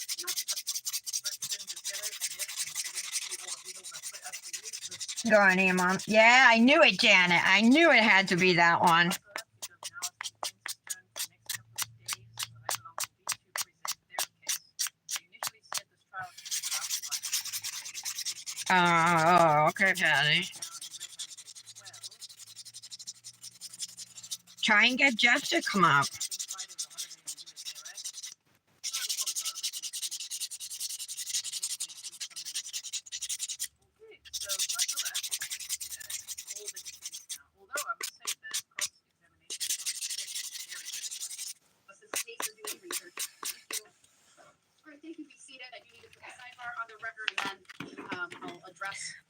Go on, Mom. Yeah, I knew it, Janet. I knew it had to be that one. Oh, okay, Patty. Try and get Jeff to come up.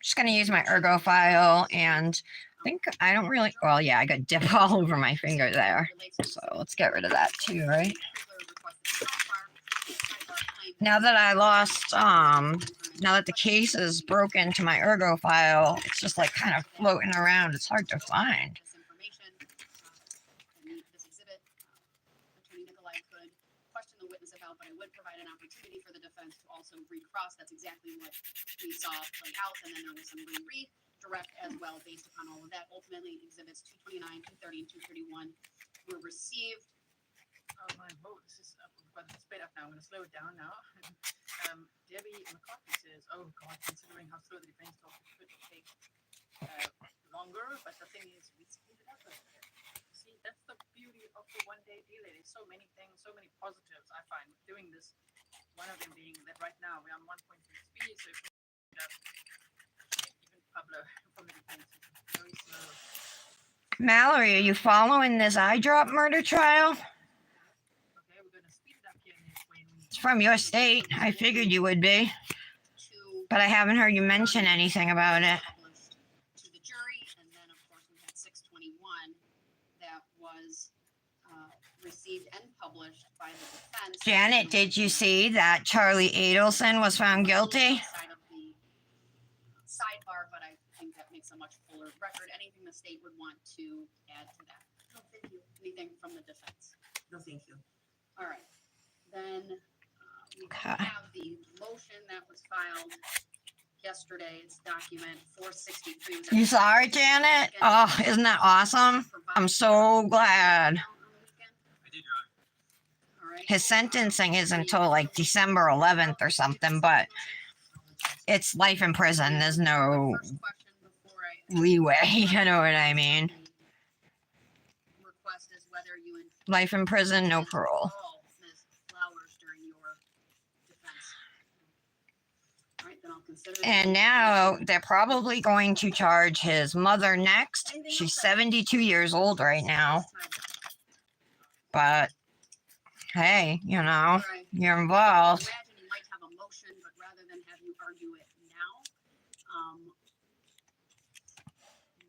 Just going to use my ergo file, and I think I don't really, well, yeah, I got dip all over my finger there. So let's get rid of that too, right? Now that I lost, now that the case is broken to my ergo file, it's just like kind of floating around. It's hard to find. But I would provide an opportunity for the defense to also recross. That's exactly what we saw play out. And then there was some redirect as well based upon all of that. Ultimately, exhibits 229, 230, and 231 were received. Oh my, whoa, this is well, it's sped up now. I'm going to slow it down now. Debbie McCarthy says, oh God, considering how slow the defense talk, it could take longer. But the thing is, we speed it up a little bit. See, that's the beauty of the one-day delay. There's so many things, so many positives I find with doing this. One of them being that right now we're on 1.3 speed, so if we even Pablo from the defense is very slow. Mallory, are you following this eye drop murder trial? Okay, we're gonna speed it up here when It's from your state. I figured you would be, to but I haven't heard you mention anything about it. published to the jury, and then of course we had 621 that was received and published by the defense. Janet, did you see that Charlie Adelson was found guilty? Outside of the sidebar, but I think that makes a much fuller record. Anything the state would want to add to that? No, thank you. Anything from the defense? No, thank you. All right, then we Okay. have the motion that was filed yesterday. It's document 463. You saw it, Janet? Oh, isn't that awesome? I'm so glad. I did, Your Honor. All right. His sentencing isn't until like December 11th or something, but it's life in prison. There's no First question before I leeway. You know what I mean? request is whether you Life in prison, no parole. Ms. Flowers during your defense. All right, then I'll consider. And now they're probably going to charge his mother next. She's 72 years old right now, but hey, you know, All right. you're involved. Imagine you might have a motion, but rather than have you argue it now,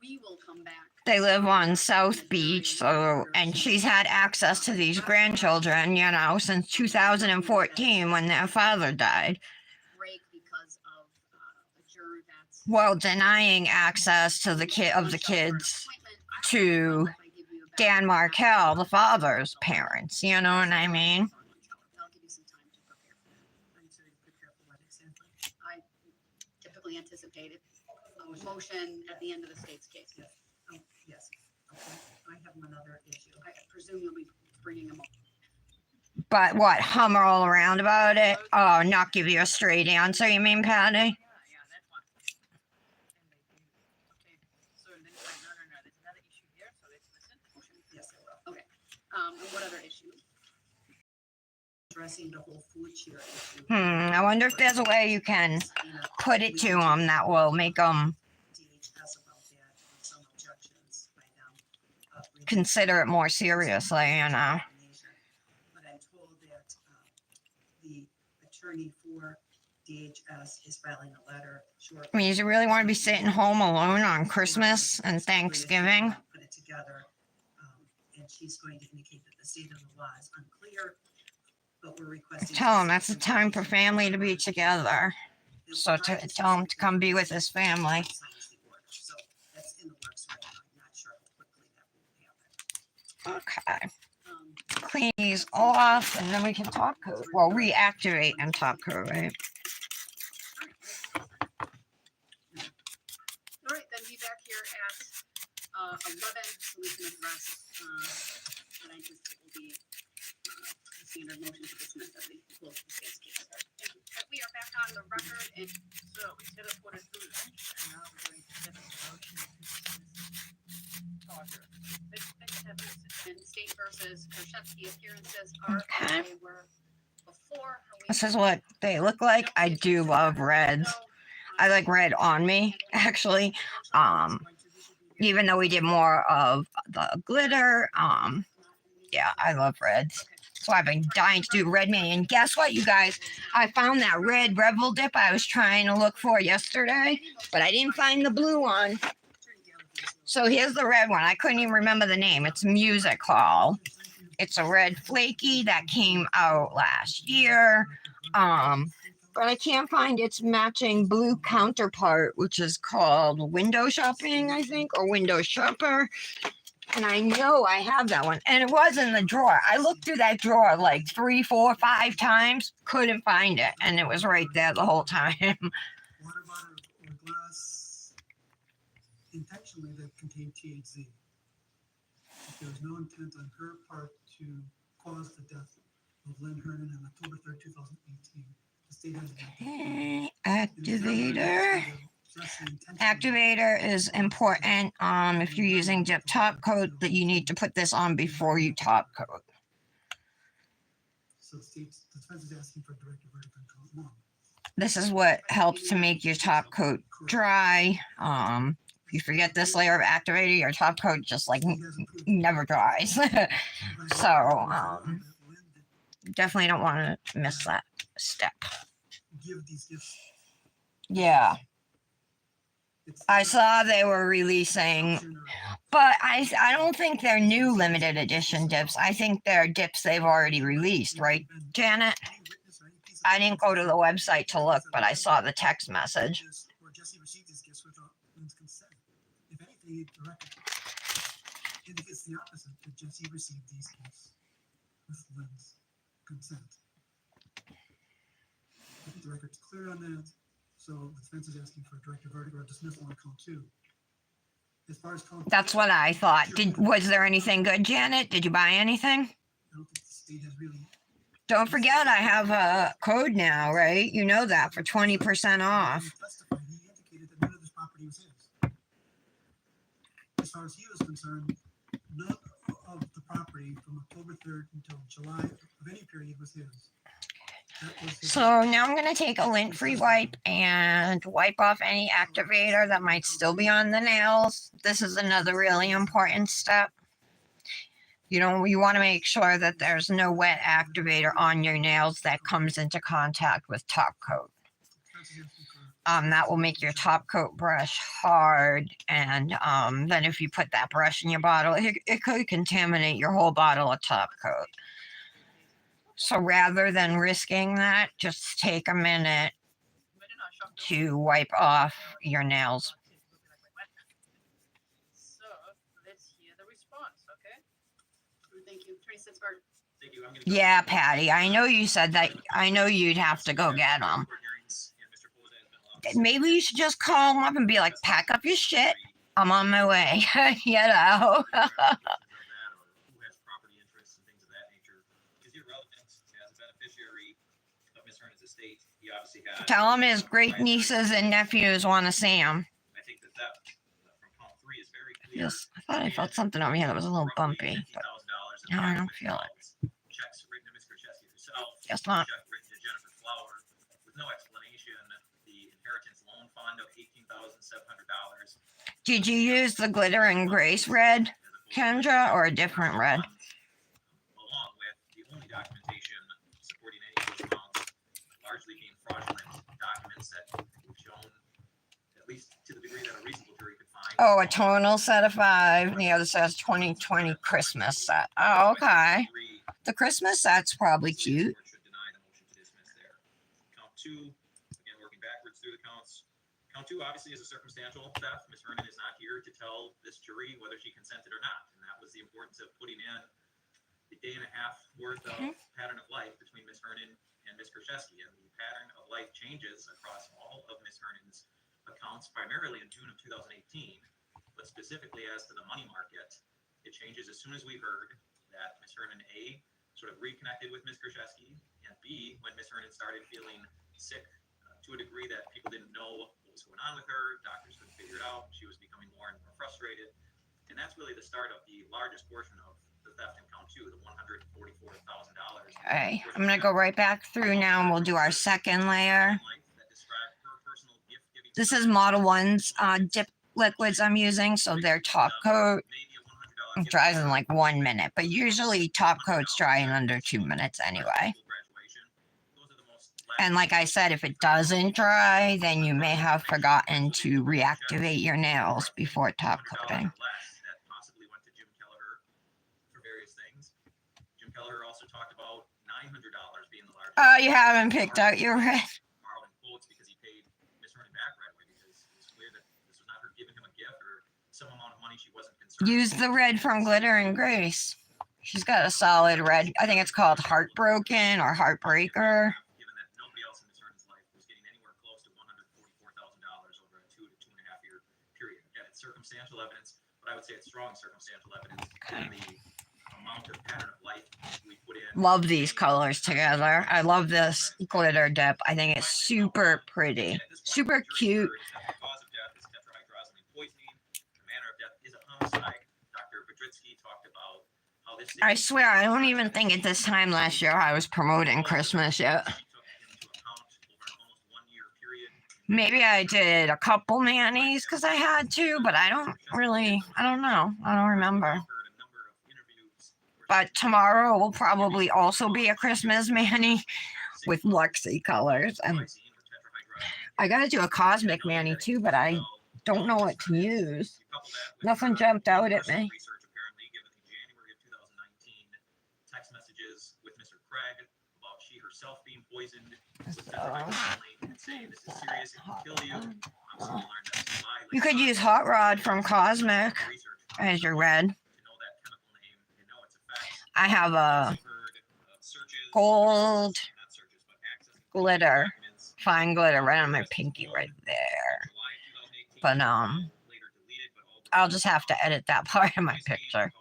we will come back. They live on South Beach, so, and she's had access to these grandchildren, you know, since 2014 when their father died. Break because of a juror that's. Well, denying access to the kids to Dan Markel, the father's parents, you know what I mean? I'll give you some time to prepare for that. I'm sorry, prepare for what exactly? I typically anticipated a motion at the end of the state's case. Yes, okay. I have one other issue. I presume you'll be bringing a motion. But what, hum all around about it? Oh, not give you a straight answer, you mean, Patty? Yeah, that's one. Okay, so then it's like, no, there's another issue here, so let's listen. Yes, I will. And what other issue? Addressing the whole food share issue. I wonder if there's a way you can put it to them that will make them DHS about that, and some objections by them. consider it more seriously, you know? But I'm told that the attorney for DHS is filing a letter shortly. I mean, you really want to be sitting home alone on Christmas and Thanksgiving? Put it together, and she's going to indicate that the state of the law is unclear, but we're requesting. Tell him that's a time for family to be together. So tell him to come be with his family. Signs the order. So that's in the works right now. I'm not sure how quickly that will happen. Okay. Clean these off and then we can top coat. Well, reactivate and top coat, right? All right, then be back here at 11, so we can address what I anticipate will be the standard motion to dismiss that we close the state's case. Thank you. We are back on the record, and So we did it for the two lunch, and now we're going to get a motion to dismiss. Charger. Let's have this. and state versus Kershevsky appearances are Okay. as they were before. This is what they look like. I do love reds. I like red on me, actually. Even though we did more of the glitter, yeah, I love reds. So I've been dying to do red mani. And guess what, you guys? I found that red Revel dip I was trying to look for yesterday, but I didn't find the blue one. So here's the red one. I couldn't even remember the name. It's Music Hall. It's a red flaky that came out last year. But I can't find its matching blue counterpart, which is called Window Shopping, I think, or Window Shopper. And I know I have that one. And it was in the drawer. I looked through that drawer like 3, 4, 5 times, couldn't find it. And it was right there the whole time. Water bottle or glass intentionally that contained THC. There was no intent on her part to cause the death of Lynn Hernan on October 3rd, 2018. The state has Okay, activator. Activator is important. If you're using dip top coat, that you need to put this on before you top coat. So the defense is asking for directed verdict on count 1. This is what helps to make your top coat dry. If you forget this layer of activator, your top coat just like He has approved. never dries. But I So, don't know that Lynn did definitely don't want to miss that step. give these gifts. Yeah, It's I not saw they were releasing, option or- but I don't think they're new limited edition dips. I think they're dips they've already released, right, Janet? Any witness or any piece of I didn't go to the evidence website to look, but I saw the text did message. this, or Jesse received these gifts without Lynn's consent. If anything, the record indicates the opposite, that Jesse received these gifts with Lynn's consent. I think the record's clear on that, so the defense is asking for a directed verdict or a dismissal on count 2. As far as count That's what I thought. Was there anything good, Janet? Did you buy anything? I don't think the state has really. Don't forget I have a code now, right? You know that, for 20% off. When he testified, he indicated that none of this property was his. As far as he was concerned, none of the property from October 3rd until July of any period was his. That was his. So now I'm going to take a lint-free wipe and wipe off any activator that might still be on the nails. This is another really important step. You want to make sure that there's no wet activator on your nails that comes into contact with top coat. That will make your top coat brush hard, and then if you put that brush in your bottle, it could contaminate your whole bottle of top coat. So rather than risking that, just take a minute to wipe off your nails. So let's hear the response, okay? Thank you. Attorney Sitzberg. Thank you. I'm gonna Yeah, Patty, I know you said that. I know you'd have to go get them. Maybe you should just call them up and be like, pack up your shit. I'm on my way. You know. Who has property interests and things of that nature is irrelevant. As a beneficiary of Ms. Herndon's estate, he obviously had. Tell him his great nieces and nephews want to see him. I think that from count 3 is very clear. Yes, I thought I felt something over here that was a little bumpy, but now I don't feel it. Checks written to Ms. Krzyzewski herself. Guess not. Check written to Jennifer Flower with no explanation. The inheritance loan fund of $18,700. Did you use the glitter and grace red, Kendra, or a different red? Along with the only documentation supporting any of those amounts largely being fraudulent documents that we've shown, at least to the degree that a reasonable jury could find. Oh, a tonal set of 5, and the other says 2020 Christmas set. Oh, okay. The Christmas set's probably cute. Should deny the motion to dismiss there. Count 2, again, working backwards through the counts. Count 2 obviously is a circumstantial theft. Ms. Herndon is not here to tell this jury whether she consented or not. And that was the importance of putting in a day and a half worth of pattern of life between Ms. Herndon and Ms. Krzyzewski. And the pattern of life changes across all of Ms. Herndon's accounts, primarily in June of 2018. But specifically as to the money market, it changes as soon as we heard that Ms. Herndon, A, sort of reconnected with Ms. Krzyzewski, and B, when Ms. Herndon started feeling sick to a degree that people didn't know what was going on with her, doctors couldn't figure it out, she was becoming more and more frustrated. And that's really the start of the largest portion of the theft in count 2, the $144,000. Okay, I'm going to go right back through now, and we'll do our second layer. This is Model 1's dip liquids I'm using, so they're top coat. It dries in like 1 minute, but usually top coats dry in under 2 minutes anyway. And like I said, if it doesn't dry, then you may have forgotten to reactivate your nails before top coating. That possibly went to Jim Kelleher for various things. Jim Kelleher also talked about $900 being the largest. Oh, you haven't picked out your red. Borrowing quotes because he paid Ms. Herndon back right away because it was clear that this was not her giving him a gift or some amount of money she wasn't concerned. Use the red from Glitter and Grace. She's got a solid red. I think it's called Heartbroken or Heartbreaker. Given that nobody else in Ms. Herndon's life was getting anywhere close to $144,000 over a 2 to 2.5 year period. Again, it's circumstantial evidence, but I would say it's strong circumstantial evidence. And the amount of pattern of life we put in. Love these colors together. I love this glitter dip. I think it's super pretty, super cute. The cause of death is tetrahydrozoline poisoning. The manner of death is a homicide. Dr. Bedritsky talked about how this. I swear, I don't even think at this time last year I was promoting Christmas yet. She took into account over an almost 1 year period. Maybe I did a couple manis because I had to, but I don't know. I don't remember. But tomorrow will probably also be a Christmas mani with Luxie colors. And I got to do a cosmic mani too, but I don't know what to use. Nothing jumped out at me. Text messages with Mr. Craig about she herself being poisoned. Saying this is serious, it can kill you. I'm so alarmed that's a lie. You could use Hot Rod from Cosmic as your red. I have a gold glitter, fine glitter right on my pinky right there. But I'll just have to edit that part of my picture.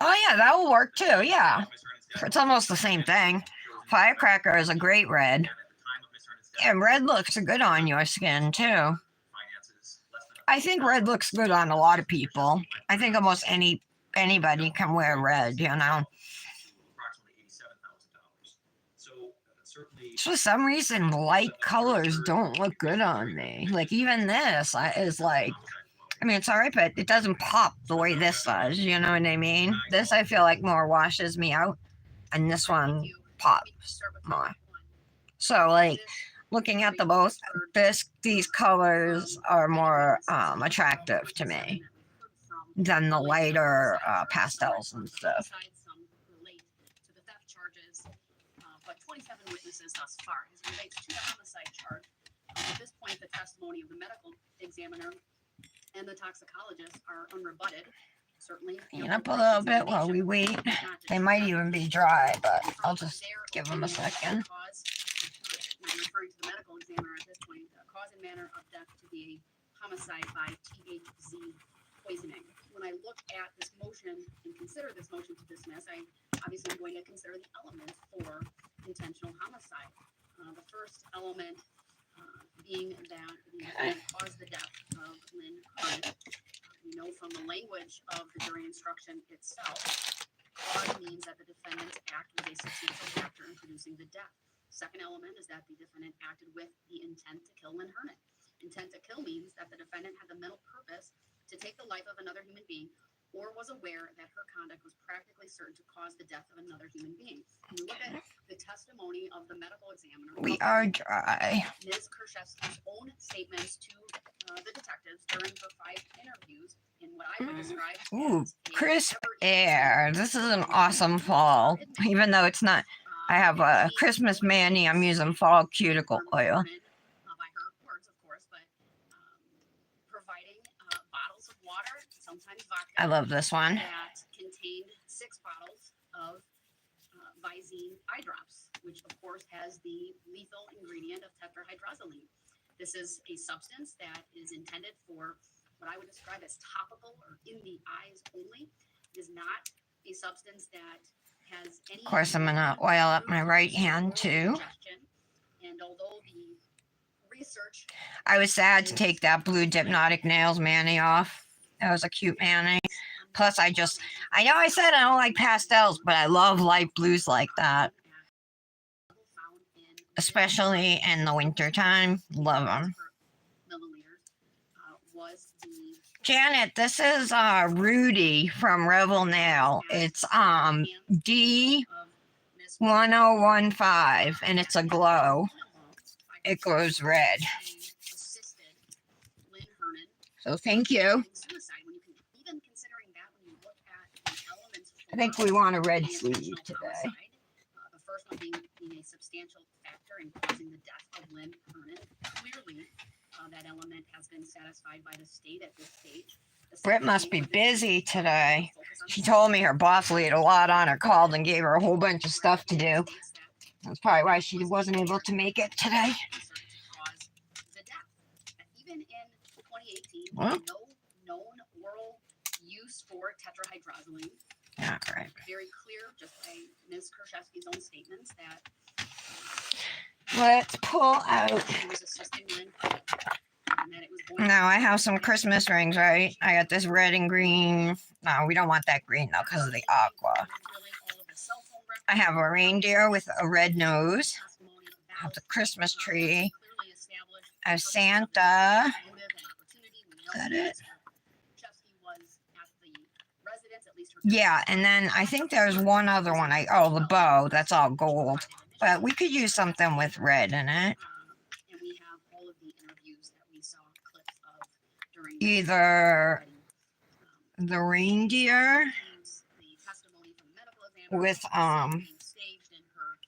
Oh yeah, that will work too. Yeah, it's almost the same thing. Firecracker is a great red, and red looks good on your skin too. I think red looks good on a lot of people. I think almost anybody can wear red, you know. For some reason, light colors don't look good on me. Like even this is like, I mean, it's all right, but it doesn't pop the way this does. You know what I mean? This I feel like more washes me out, and this one pops more. So like, looking at the both, these colors are more attractive to me than the lighter pastels and stuff. But 27 witnesses thus far as relates to the homicide charge. At this point, the testimony of the medical examiner and the toxicologist are unrebutted. Certainly, Clean up a little bit while we wait. They might even be dry, but I'll just give them a second. I'm referring to the medical examiner at this point. Cause and manner of death to be a homicide by THC poisoning. When I look at this motion and consider this motion to dismiss, I obviously am going to consider the elements for intentional homicide. The first element being that the defendant caused the death of Lynn Hurd. We know from the language of the jury instruction itself, cause means that the defendant's act was a substantial factor in producing the death. Second element is that the defendant acted with the intent to kill Lynn Hernan. Intent to kill means that the defendant had the mental purpose to take the life of another human being or was aware that her conduct was practically certain to cause the death of another human being. When you look at the testimony of the medical examiner, We are dry. Ms. Kershevsky's own statements to the detectives during her 5 interviews in what I would describe Ooh, as a crisp ever-changing air. This is an awesome fall, even though it's not. I have a Christmas mani. I'm using fall cuticle oil. By her words, of course, but providing bottles of water, sometimes vodka. I love this one. That contained 6 bottles of Visine eye drops, which of course has the lethal ingredient of tetrahydrozoline. This is a substance that is intended for what I would describe as topical or in the eyes only. It is not a substance that has any. Of course, I'm gonna oil up my right hand too. And although the research, I was sad to take that blue Hypnotic Nails mani off. That was a cute mani. Plus, I know I said I don't like pastels, but I love light blues like that. Especially in the winter time. Love them. Janet, this is Rudy from Revel Nail. It's D1015 and it's a glow. It glows red. So thank you. I think we want a red sleeve today. The first one being a substantial factor in causing the death of Lynn Hernan. Clearly, that element has been satisfied by the state at this stage. Britt must be busy today. She told me her boss laid a lot on her, called and gave her a whole bunch of stuff to do. That's probably why she wasn't able to make it today. Even in 2018, Huh? no known oral use for tetrahydrozoline. Yeah, right. Very clear, just by Ms. Kershevsky's own statements, that Let's pull out. he was assisting Lynn, and that it was born. Now I have some Christmas rings, right? I got this red and green. No, we don't want that green though because of the aqua. Really, all of the cell phone I have a reindeer with a red nose. testimony I have about the Christmas tree. clearly established I have purpose of Santa. motive and opportunity. We know That that it? Mr. Chesky was at the residence, at least her Yeah, and then I think there's one other one. Oh, the bow. That's all gold. But we could use something with red in it. And we have all of the interviews that we saw clips of during Either wedding. the reindeer Includes the testimony from the medical examiner, with being staged in her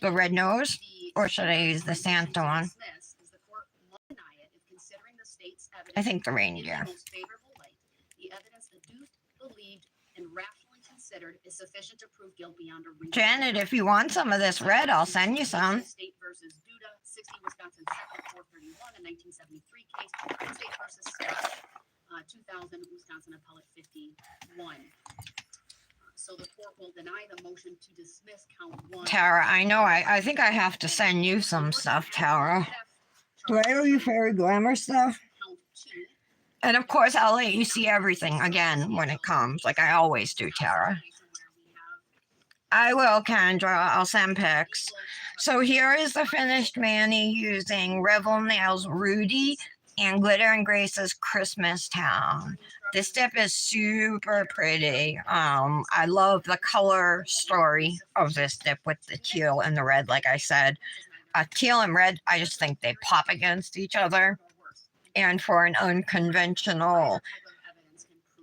the opinion. red nose, The or should I use the standard Santa one? dismiss is the court must deny it if considering the state's I evidence think the in reindeer. the most favorable light, the evidence adduced, believed, and rationally considered is sufficient to prove guilt beyond a reasonable Janet, doubt. if you want some of this red, I'll send you some. State versus Duda, 60 Wisconsin 2nd 431, a 1973 case. And State versus Scott, 2000 Wisconsin Appellate 51. So the court will deny the motion to dismiss count 1. Tara, I know. I think I have to send you some stuff, Tara. Do I owe you fairy glamour stuff? Count 2. And of course, I'll let you see everything again when it comes, like I always do, Tara. I will, Kendra. I'll send pics. So here is the finished mani using Revel Nail's Rudy and Glitter and Grace's Christmas Town. This dip is super pretty. I love the color story of this dip with the teal and the red, like I said. Teal and red, I just think they pop against each other. And for an unconventional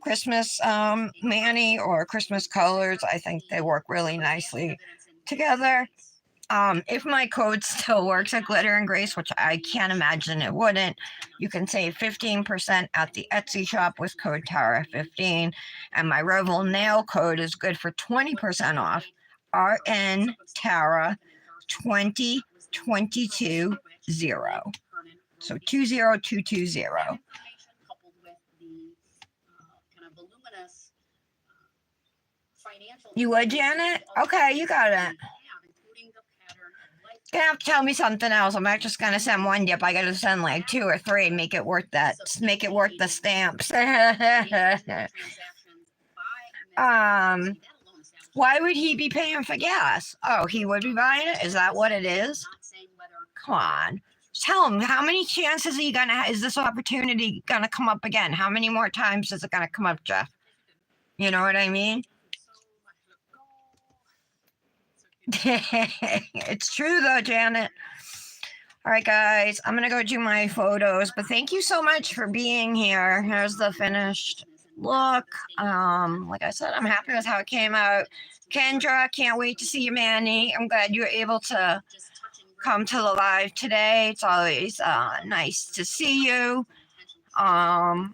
Christmas mani or Christmas colors, I think they work really nicely together. If my code still works at Glitter and Grace, which I can't imagine it wouldn't, you can save 15% at the Etsy shop with code Tara15. And my Revel Nail code is good for 20% off. RN Tara 20220. So 20220. You would, Janet? Okay, you got it. You're gonna have to tell me something else. I'm not just gonna send one dip. I gotta send like 2 or 3 and make it worth that. Make it worth the stamps. Why would he be paying for gas? Oh, he would be buying it? Is that what it is? Come on. Tell him, how many chances are you gonna is this opportunity gonna come up again? How many more times is it gonna come up, Jeff? You know what I mean? It's true though, Janet. All right, guys, I'm gonna go do my photos, but thank you so much for being here. Here's the finished look. Like I said, I'm happy with how it came out. Kendra, can't wait to see you, Manny. I'm glad you were able to come to the live today. It's always nice to see you. And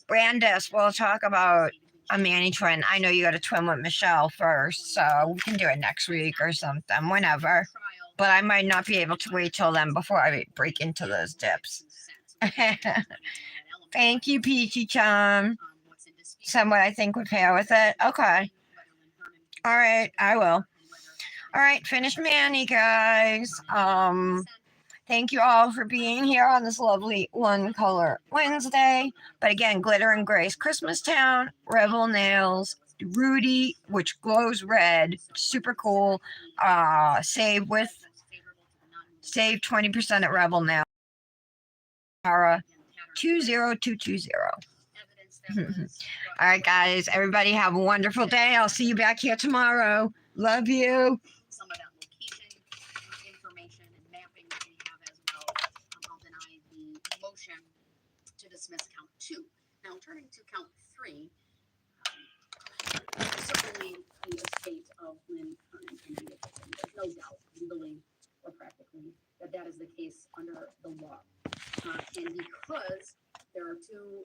Brandis, we'll talk about a Manny twin. I know you got a twin with Michelle first, so we can do it next week or something, whenever. But I might not be able to wait till then before I break into those dips. Thank you, Peachy Chum. Someone I think would pair with it. Okay. All right, I will. All right, finished Manny, guys. Thank you all for being here on this lovely One Color Wednesday. But again, Glitter and Grace, Christmas Town, Revel Nails, Rudy, which glows red, super cool. Save 20% at Revel Nail. Tara 20220. All right, guys. Everybody have a wonderful day. I'll see you back here tomorrow. Love you. Some of that location information and mapping that we have as well. I'll deny the motion to dismiss count 2. Now turning to count 3, certainly the estate of Lynn Kernan can be affected. There's no doubt, legally or practically, that is the case under the law. And because there are 2